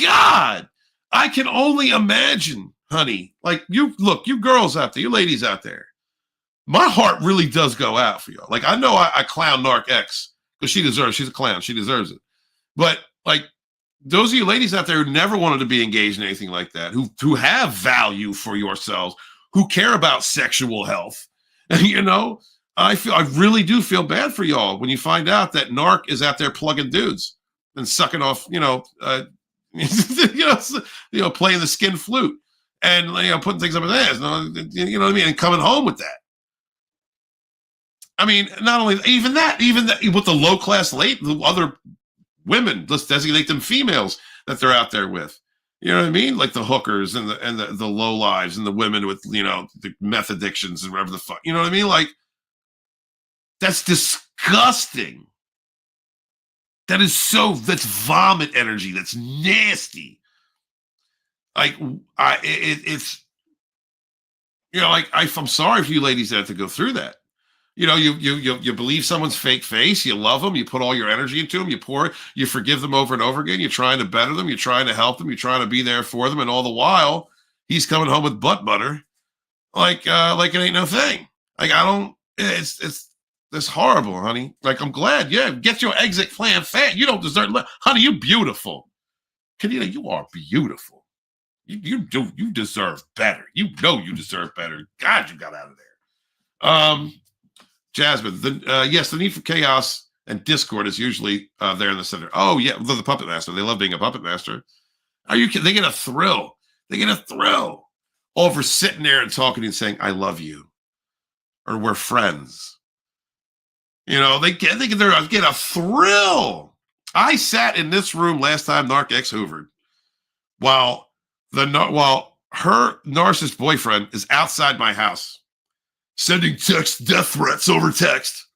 God, I can only imagine, honey. Like, you girls out there, you ladies out there, my heart really does go out for you. Like, I know I clown Narc X because she's a clown. She deserves it. But like, those of you ladies out there who never wanted to be engaged in anything like that, who have value for yourselves, who care about sexual health, I really do feel bad for y'all when you find out that narc is out there plugging dudes and sucking off, playing the skin flute and putting things up his ass. You know what I mean? And coming home with that. I mean, not only even that with the low class the other women, let's designate them females that they're out there with. You know what I mean? Like the hookers and the low lives and the women with, the meth addictions and whatever the fuck. You know what I mean? Like, that's disgusting. That's vomit energy. That's nasty. Like, I'm sorry for you ladies that have to go through that. You believe someone's fake face. You love them. You put all your energy into them. You forgive them over and over again. You're trying to better them. You're trying to help them. You're trying to be there for them. And all the while, he's coming home with butt butter, like it ain't no thing. Like, it's That's horrible, honey. Like, I'm glad. Yeah, get your exit plan fat. You don't deserve, honey, you beautiful. Kanita, you are beautiful. You deserve better. You know you deserve better. God, you got out of there. Jasmine, yes, the need for chaos and discord is usually there in the center. Oh, yeah, the puppet master. They love being a puppet master. Are you kidding? They get a thrill. They get a thrill over sitting there and talking and saying, I love you. Or we're friends. You know, they get a thrill. I sat in this room last time Narc X hoovered while her narcissist boyfriend is outside my house sending death threats over text.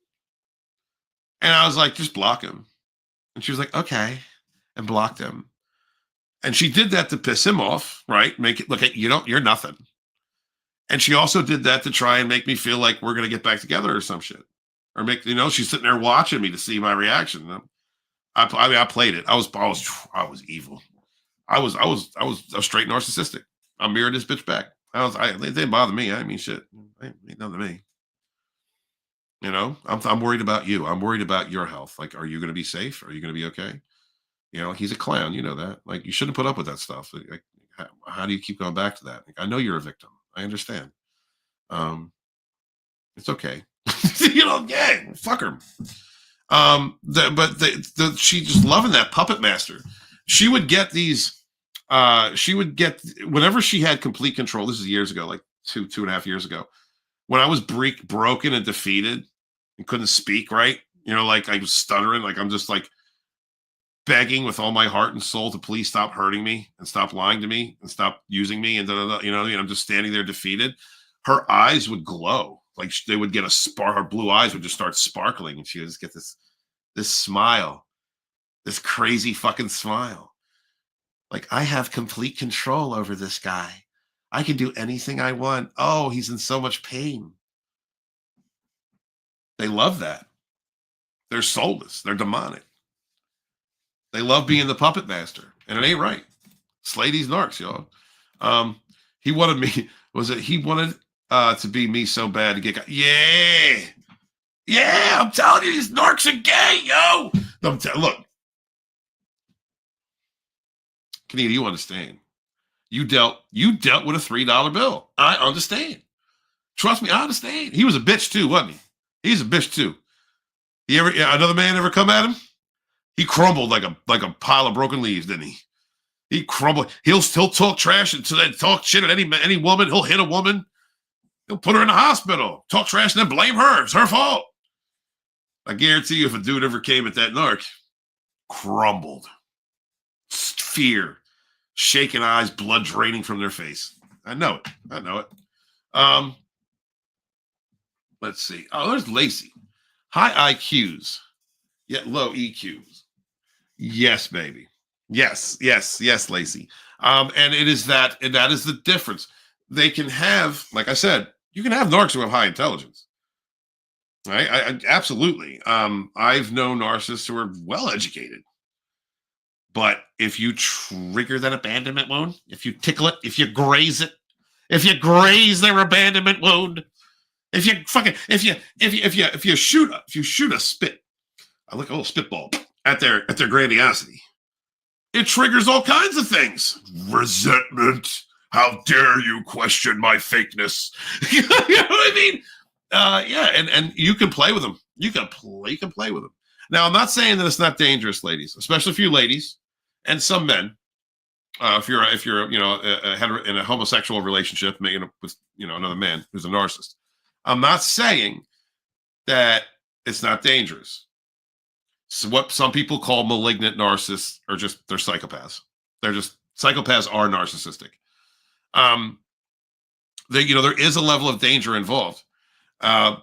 And I was like, just block him. And she was like, okay, and blocked him. And she did that to piss him off, right? Make it look at you're nothing. And she also did that to try and make me feel like we're gonna get back together or some shit. Or she's sitting there watching me to see my reaction. I played it. I was evil. I was straight narcissistic. I mirrored this bitch back. It didn't bother me. I didn't mean shit. It ain't nothing to me. You know, I'm worried about you. I'm worried about your health. Like, are you going to be safe? Are you going to be okay? You know, he's a clown. You know that. Like, you shouldn't put up with that stuff. Like, how do you keep going back to that? Like, I know you're a victim. I understand. It's okay. You know, yeah, fuck her. She just loving that puppet master. She would get these. Whenever she had complete control. This is years ago, like 2.5 years ago, when I was broken and defeated and couldn't speak right. You know, like I was stuttering. Like I'm just like begging with all my heart and soul to please stop hurting me and stop lying to me and stop using me and you know, I'm just standing there defeated. Her eyes would glow. Like they would get a spark. Her blue eyes would just start sparkling, and she would just get this smile, this crazy fucking smile. Like, I have complete control over this guy. I can do anything I want. Oh, he's in so much pain. They love that. They're soulless. They're demonic. They love being the puppet master, and it ain't right. Slay these narcs, y'all. He wanted me. He wanted to be me so bad to get. Yeah. I'm telling you, these narcs are gay, yo. Look, Kanita, you understand? You dealt with a $3 bill. I understand. Trust me, I understand. He was a bitch too, wasn't he? He's a bitch too. Another man ever come at him? He crumbled like a pile of broken leaves, didn't he? He crumbled. He'll talk trash until they talk shit at any woman. He'll hit a woman. He'll put her in the hospital. Talk trash and then blame her. It's her fault. I guarantee you, if a dude ever came at that narc, crumbled. Fear, shaking eyes, blood draining from their face. I know it. Let's see. Oh, there's Lacey. High IQs, yet low EQs. Yes, baby. Yes, Lacey. And it is that is the difference. They can have, like I said, you can have narcs who have high intelligence. Right? I absolutely. I've known narcissists who are well educated. But if you trigger that abandonment wound, if you tickle it, if you graze their abandonment wound, if you shoot a spit, I look a little spitball at their grandiosity, it triggers all kinds of things. Resentment. How dare you question my fakeness? You know what I mean? And you can play with them. You can play with them. Now, I'm not saying that it's not dangerous, ladies, especially for you ladies and some men. If you're in a homosexual relationship, with another man who's a narcissist, I'm not saying that it's not dangerous. So what some people call malignant narcissists are they're psychopaths. Psychopaths are narcissistic. There is a level of danger involved. And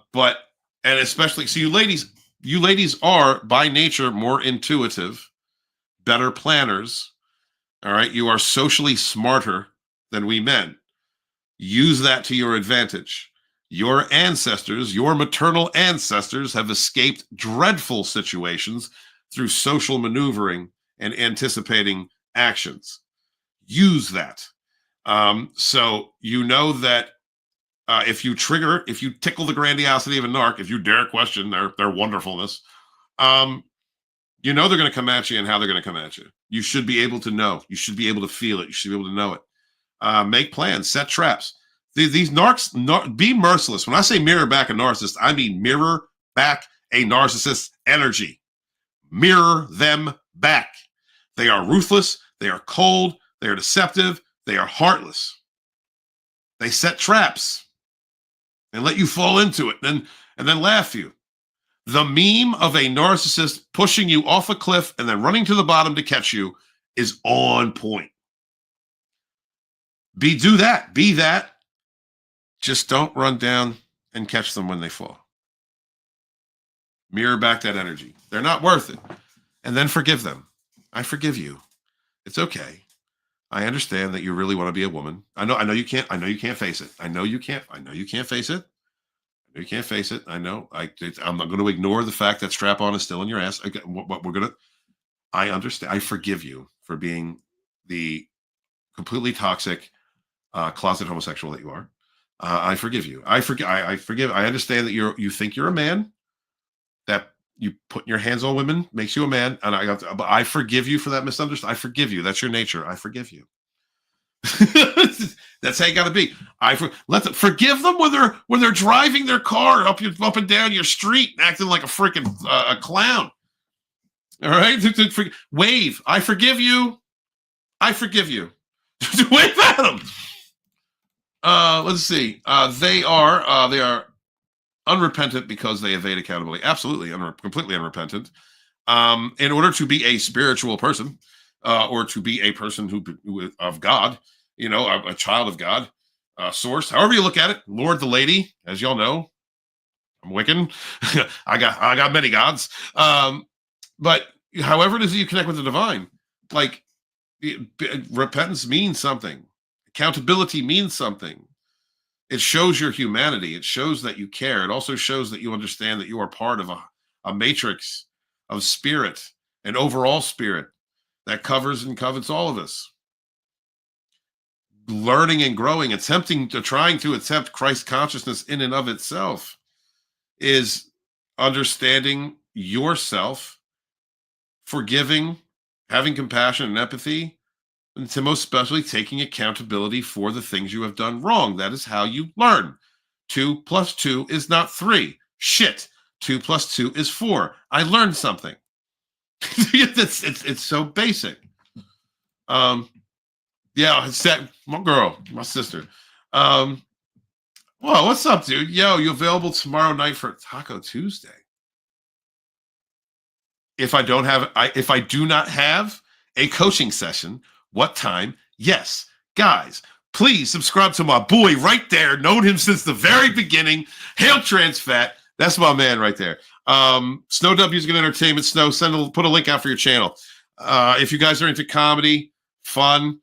especially, so you ladies are by nature more intuitive, better planners. All right. You are socially smarter than we men. Use that to your advantage. Your maternal ancestors have escaped dreadful situations through social maneuvering and anticipating actions. Use that. So you know that If you tickle the grandiosity of a narc, if you dare question their wonderfulness, you know they're going to come at you and how they're going to come at you. You should be able to know. You should be able to feel it. You should be able to know it. Make plans, set traps. These narcs, be merciless. When I say mirror back a narcissist, I mean mirror back a narcissist's energy. Mirror them back. They are ruthless. They are cold. They are deceptive. They are heartless. They set traps and let you fall into it and then laugh at you. The meme of a narcissist pushing you off a cliff and then running to the bottom to catch you is on point. Be that. Just don't run down and catch them when they fall. Mirror back that energy. They're not worth it. And then forgive them. I forgive you. It's okay. I understand that you really want to be a woman. I know you can't face it. I know you can't face it. You can't face it. I know. I'm not going to ignore the fact that strap-on is still in your ass. I understand. I forgive you for being the completely toxic, closet homosexual that you are. I forgive you. I understand that you think you're a man, that you put your hands on women makes you a man. And but I forgive you for that misunderstanding. I forgive you. That's your nature. I forgive you. That's how you got to be. Forgive them when they're driving their car up and down your street, acting like a freaking a clown. All right, wave. I forgive you. I forgive you. Wave at them. Let's see. They are unrepentant because they evade accountability. Absolutely, completely unrepentant. In order to be a spiritual person, or to be a person who of God, a child of God, source, however you look at it, Lord, the lady, as y'all know, I'm Wiccan. I got many gods. But however it is that you connect with the divine, like repentance means something. Accountability means something. It shows your humanity. It shows that you care. It also shows that you understand that you are part of a matrix of spirit, an overall spirit that covers and covets all of us. Learning and growing, trying to attempt Christ consciousness in and of itself is understanding yourself, forgiving, having compassion and empathy, and most especially taking accountability for the things you have done wrong. That is how you learn. 2 + 2 is not 3. Shit. 2 + 2 is 4. I learned something. It's so basic. Yeah, it's that my girl, my sister. Well, what's up, dude? Yo, you available tomorrow night for Taco Tuesday? If I do not have a coaching session, what time? Yes, guys, please subscribe to my boy right there. Known him since the very beginning. Hail Trans Fat. That's my man right there. Snow W's Good Entertainment. Snow, put a link out for your channel. If you guys are into comedy, fun,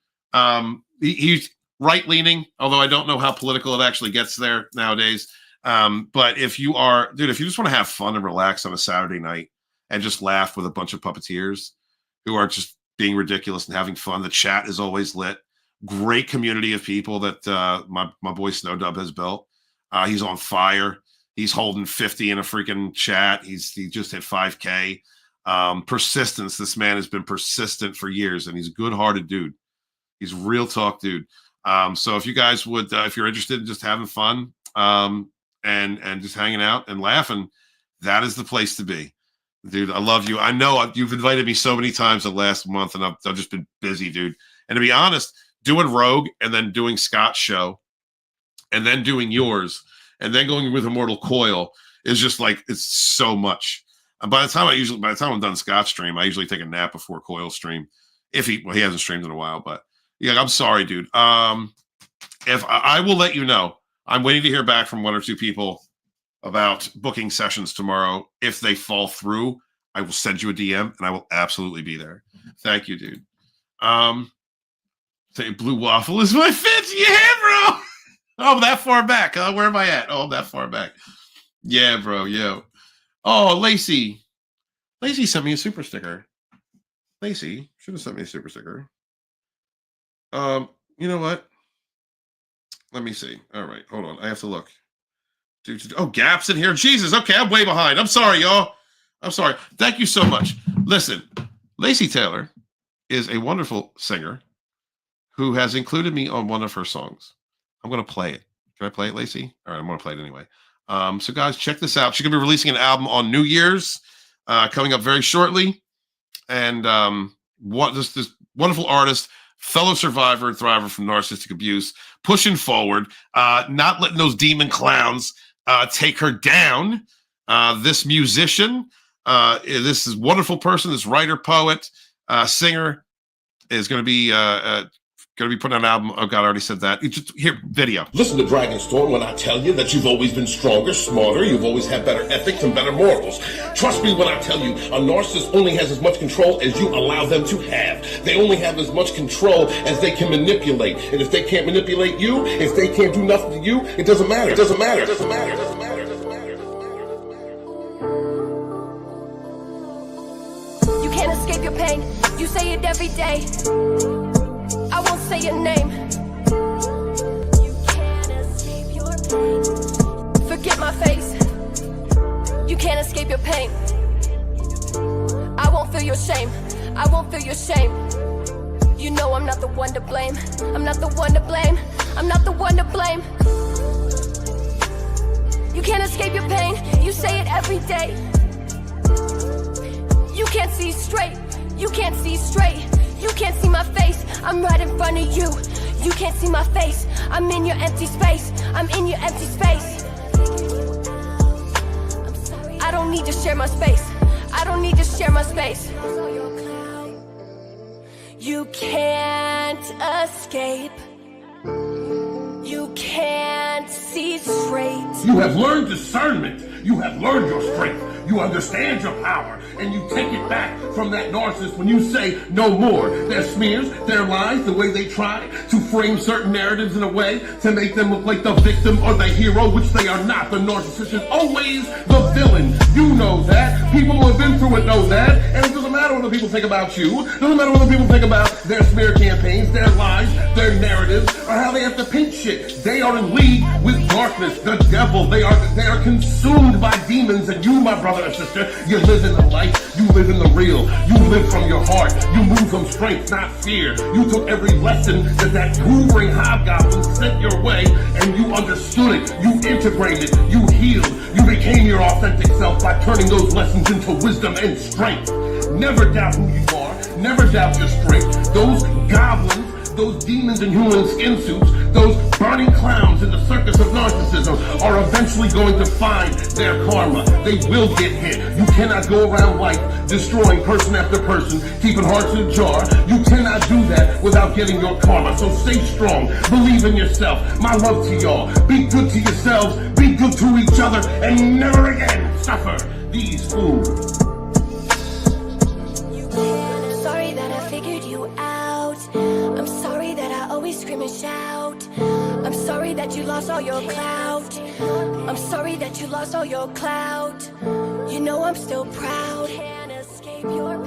he's right-leaning, although I don't know how political it actually gets there nowadays. But if you just want to have fun and relax on a Saturday night and just laugh with a bunch of puppeteers who are just being ridiculous and having fun, the chat is always lit. Great community of people that my boy Snow Dub has built. He's on fire. He's holding 50 in a freaking chat. He just hit 5K. Persistence. This man has been persistent for years, and he's a good-hearted dude. He's a real talk dude. So if you guys would, if you're interested in just having fun and just hanging out and laughing, that is the place to be. Dude, I love you. I know you've invited me so many times the last month, and I've just been busy, dude. And to be honest, doing Rogue and then doing Scott's show and then doing yours and then going with Immortal Coil is just like, it's so much. And by the time I'm done Scott's stream, I usually take a nap before Coil stream. He hasn't streamed in a while, but yeah, I'm sorry, dude. If I will let you know, I'm waiting to hear back from 1 or 2 people about booking sessions tomorrow. If they fall through, I will send you a DM and I will absolutely be there. Thank you, dude. Say Blue Waffle is my fit. Yeah, bro. Oh, that far back. Where am I at? Oh, that far back. Yeah, bro. Yo. Oh, Lacey. Lacey sent me a super sticker. Lacey should have sent me a super sticker. You know what? Let me see. All right, hold on. I have to look. Oh, gaps in here. Jesus. Okay, I'm way behind. I'm sorry, y'all. I'm sorry. Thank you so much. Listen, Lacey Taylor is a wonderful singer who has included me on one of her songs. I'm going to play it. Can I play it, Lacey? All right, I'm going to play it anyway. So, guys, check this out. She's going to be releasing an album on New Year's coming up very shortly. And this wonderful artist, fellow survivor and thriver from narcissistic abuse, pushing forward, not letting those demon clowns take her down. This musician, this is wonderful person, this writer, poet, singer, is going to be putting out an album. Oh God, I already said that. You just hear video. Listen to Dragonstorm when I tell you that you've always been stronger, smarter, you've always had better ethics and better morals. Trust me when I tell you, a narcissist only has as much control as you allow them to have. They only have as much control as they can manipulate. And if they can't manipulate you, if they can't do nothing to you, it doesn't matter. It doesn't matter. It doesn't matter. It doesn't matter. It doesn't matter. It doesn't matter. You can't escape your pain. You say it every day. I won't say your name. You can't escape your pain. Forget my face. You can't escape your pain. I won't feel your shame. I won't feel your shame. You know I'm not the one to blame. I'm not the one to blame. I'm not the one to blame. You can't escape your pain. You say it every day. You can't see straight. You can't see straight. You can't see my face, I'm right in front of you. You can't see my face, I'm in your empty space. I'm in your empty space. I don't need to share my space. I don't need to share my space. You can't escape. You can't see straight. You have learned discernment. You have learned your strength. You understand your power, and you take it back from that narcissist when you say no more. Their smears, their lies, the way they try to frame certain narratives in a way to make them look like the victim or the hero, which they are not. The narcissist is always the villain. You know that. People who have been through it know that. And it doesn't matter what the people think about you. It doesn't matter what the people think about their smear campaigns, their lies, their narratives, or how they have to paint shit. They are in league with darkness, the devil. They are consumed by demons, and you, my brother and sister, you live in the light, you live in the real, you live from your heart, you move from strength, not fear. You took every lesson that hoovering hobgoblin sent your way, and you understood it, you integrated, you healed, you became your authentic self by turning those lessons into wisdom and strength. Never doubt who you are, never doubt your strength. Those goblins, those demons in human skin suits, those burning clowns in the circus of narcissism are eventually going to find their karma. They will get hit. You cannot go around life destroying person after person, keeping hearts in a jar. You cannot do that without getting your karma. So stay strong. Believe in yourself. My love to y'all. Be good to yourselves. Be good to each other. And never again suffer these fools. I'm sorry that I figured you out. I'm sorry that I always scream and shout. I'm sorry that you lost all your clout. I'm sorry that you lost all your clout. You know I'm still proud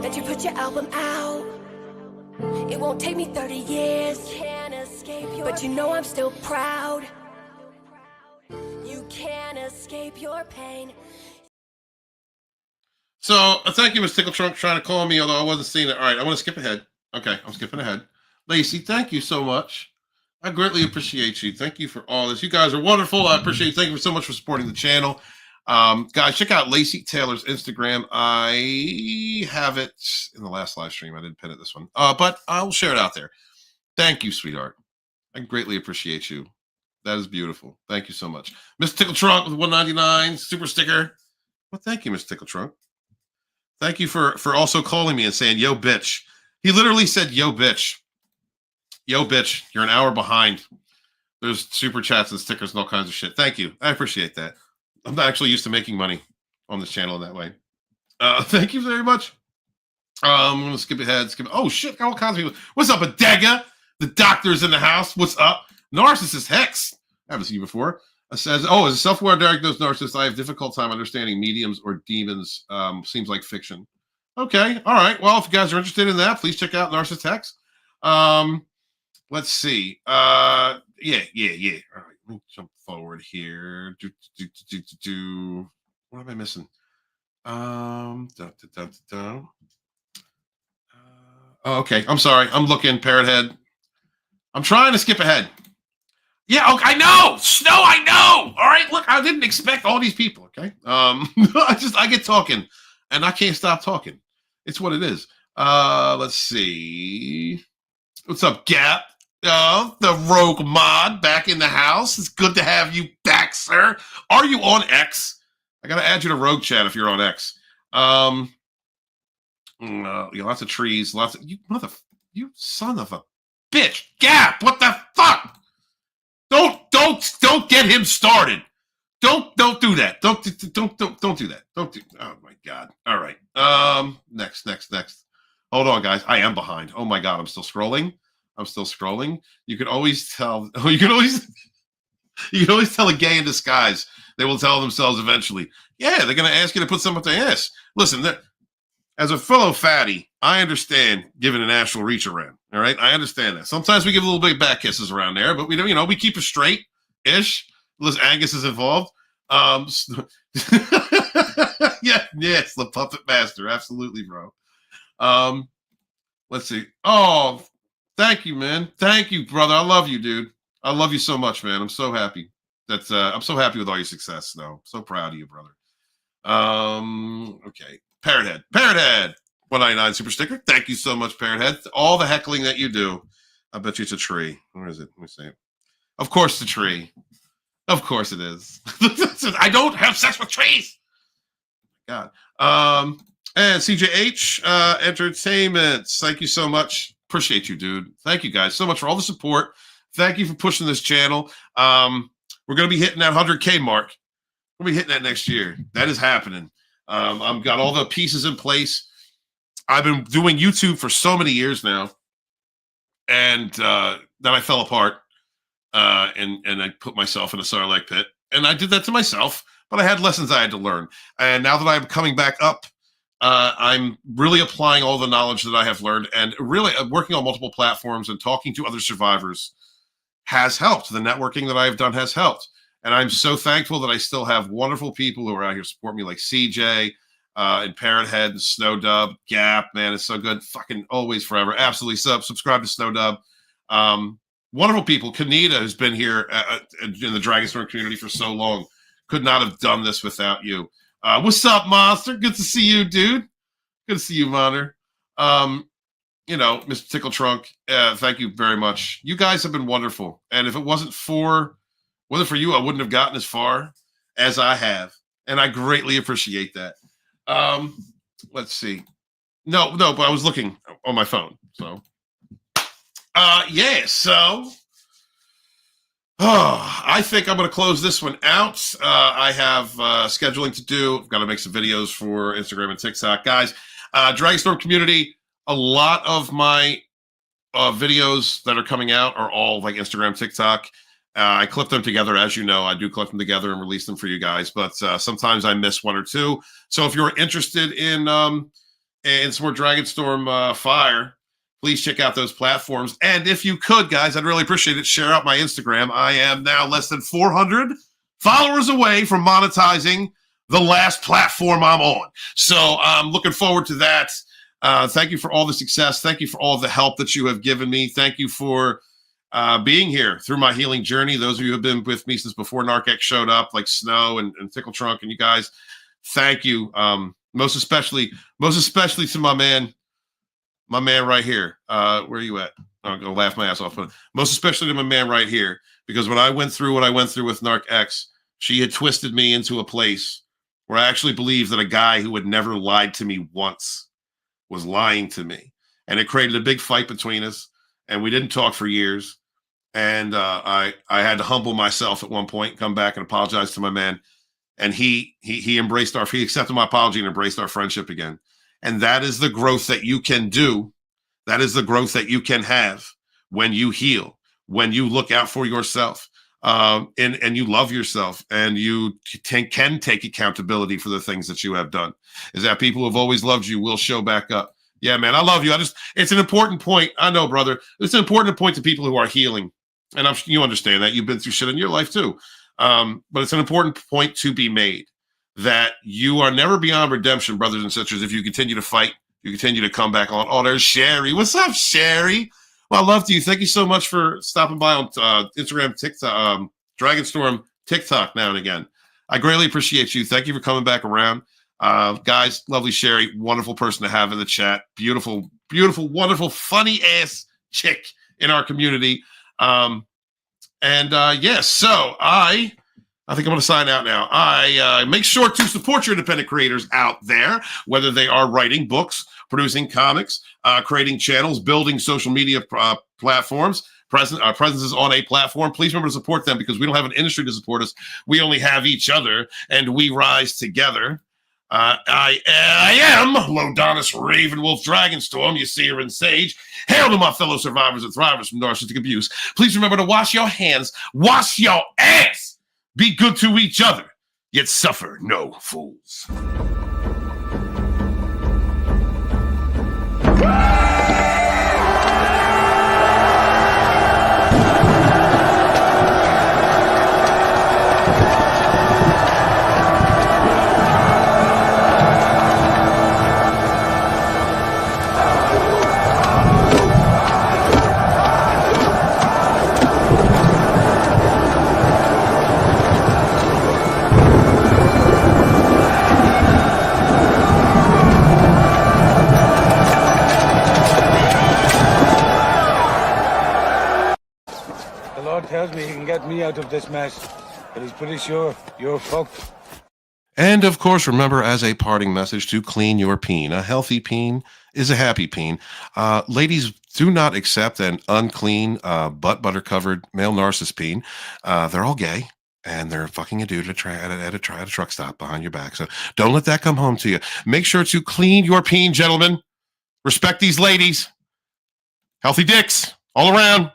that you put your album out. It won't take me 30 years, but you know I'm still proud. You can't escape your pain. So thank you, Ms. Tickle Trunk, trying to call me, although I wasn't seeing it. All right, I want to skip ahead. Okay, I'm skipping ahead. Lacey, thank you so much. I greatly appreciate you. Thank you for all this. You guys are wonderful. I appreciate you. Thank you so much for supporting the channel. Guys, check out Lacey Taylor's Instagram. I have it in the last live stream. I didn't pin it this one, but I'll share it out there. Thank you, sweetheart. I greatly appreciate you. That is beautiful. Thank you so much. Mr. Tickle Trunk with $1.99 super sticker. Well, thank you, Mr. Tickle Trunk. Thank you for also calling me and saying, yo, bitch. He literally said, yo, bitch. Yo, bitch, you're an hour behind. There's super chats and stickers and all kinds of shit. Thank you. I appreciate that. I'm not actually used to making money on this channel in that way. Thank you very much. I'm going to skip ahead. Oh, shit. All kinds of people. What's up, Adega? The doctor's in the house. What's up? Narcissist Hex. I haven't seen you before. Says, as a self-aware diagnosed narcissist, I have difficult time understanding mediums or demons. Seems like fiction. Okay. All right. Well, if you guys are interested in that, please check out Narcissist Hex. Let's see. Yeah. All right, let me jump forward here. What am I missing? Okay, I'm sorry. I'm looking, Parrot Head. I'm trying to skip ahead. Yeah, okay, I know. Snow, I know. All right, look, I didn't expect all these people, okay? I get talking, and I can't stop talking. It's what it is. Let's see. What's up, Gap? The Rogue Mod back in the house. It's good to have you back, sir. Are you on X? I gotta add you to Rogue Chat if you're on X. Lots of trees, lots of you son of a bitch. Gap, what the fuck? Don't get him started. Don't do that. Don't do that. Oh my god. All right. Next. Hold on, guys. I am behind. Oh my god, I'm still scrolling. You can always tell. You can always tell a gay in disguise. They will tell themselves eventually. Yeah, they're gonna ask you to put something up their ass. Listen, as a fellow fatty, I understand giving an actual reach around. All right, I understand that. Sometimes we give a little bit of back kisses around there, but we don't. We keep it straight-ish. Unless Angus is involved. Yes, the puppet master, absolutely, bro. Let's see. Oh, thank you, man. Thank you, brother. I love you, dude. I love you so much, man. I'm so happy. I'm so happy with all your success. No, I'm so proud of you, brother. Okay. Parrot Head. 199 super sticker. Thank you so much, Parrot Head. All the heckling that you do. I bet you it's a tree. Where is it? Let me see. Of course, the tree. Of course it is. I don't have sex with trees. God. And CJH Entertainment. Thank you so much. Appreciate you, dude. Thank you guys so much for all the support. Thank you for pushing this channel. We're going to be hitting that 100K mark. We'll be hitting that next year. That is happening. I've got all the pieces in place. I've been doing YouTube for so many years now. And then I fell apart. And I put myself in a Sarlacc pit. And I did that to myself. But I had lessons I had to learn. And now that I'm coming back up, I'm really applying all the knowledge that I have learned. And really working on multiple platforms and talking to other survivors has helped. The networking that I've done has helped. And I'm so thankful that I still have wonderful people who are out here support me, like CJ and Parrot Head and Snowdub. Gap, man, it's so good. Fucking always, forever. Absolutely. Subscribe to Snowdub. Wonderful people. Kanita, who's been here in the Dragonstorm community for so long, could not have done this without you. What's up, Monster? Good to see you, dude. Good to see you, Monster. Mr. Tickle Trunk, thank you very much. You guys have been wonderful. And if it wasn't for you, I wouldn't have gotten as far as I have. And I greatly appreciate that. Let's see. No, but I was looking on my phone. So, I think I'm going to close this one out. I have scheduling to do. I've got to make some videos for Instagram and TikTok. Guys, Dragonstorm community, a lot of my videos that are coming out are all like Instagram, TikTok. I clip them together. As you know, I do clip them together and release them for you guys. But sometimes I miss one or two. So if you're interested in some more Dragonstorm fire, please check out those platforms. And if you could, guys, I'd really appreciate it. Share out my Instagram. I am now less than 400 followers away from monetizing the last platform I'm on. So I'm looking forward to that. Thank you for all the success. Thank you for all the help that you have given me. Thank you for being here through my healing journey. Those of you who have been with me since before Narcex showed up, like Snow and Tickle Trunk, and you guys, thank you. Most especially to my man right here. Where are you at? I'm gonna laugh my ass off. But most especially to my man right here, because when I went through what I went through with Narcex, she had twisted me into a place where I actually believed that a guy who had never lied to me once was lying to me, and it created a big fight between us, and we didn't talk for years. And I had to humble myself at one point, come back and apologize to my man, and he accepted my apology and embraced our friendship again. And that is the growth that you can do. That is the growth that you can have when you heal, when you look out for yourself, and you love yourself, and you can take accountability for the things that you have done. Is that people who have always loved you will show back up. Yeah, man, I love you. It's an important point. I know, brother. It's an important point to people who are healing. And you understand that. You've been through shit in your life too. But it's an important point to be made that you are never beyond redemption, brothers and sisters, if you continue to fight, you continue to come back on. Oh, there's Sherry. What's up, Sherry? Well, I love you. Thank you so much for stopping by on Instagram, TikTok, Dragonstorm, TikTok now and again. I greatly appreciate you. Thank you for coming back around. Guys, lovely Sherry, wonderful person to have in the chat. Beautiful, beautiful, wonderful, funny ass chick in our community. Yes, so I think I'm going to sign out now. I make sure to support your independent creators out there, whether they are writing books, producing comics, creating channels, building social media platforms, presences on a platform. Please remember to support them because we don't have an industry to support us. We only have each other, and we rise together. I am Lodonis Ravenwolf Dragonstorm. You see her in Sage. Hail to my fellow survivors and thrivers from narcissistic abuse. Please remember to wash your hands, wash your ass. Be good to each other, yet suffer no fools. Tells me he can get me out of this mess, but he's pretty sure you're fucked. And of course, remember as a parting message to clean your peen. A healthy peen is a happy peen. Ladies, do not accept an unclean, butt butter covered male narcissist peen. They're all gay and they're fucking a dude at a truck stop behind your back. So don't let that come home to you. Make sure to clean your peen, gentlemen. Respect these ladies. Healthy dicks all around.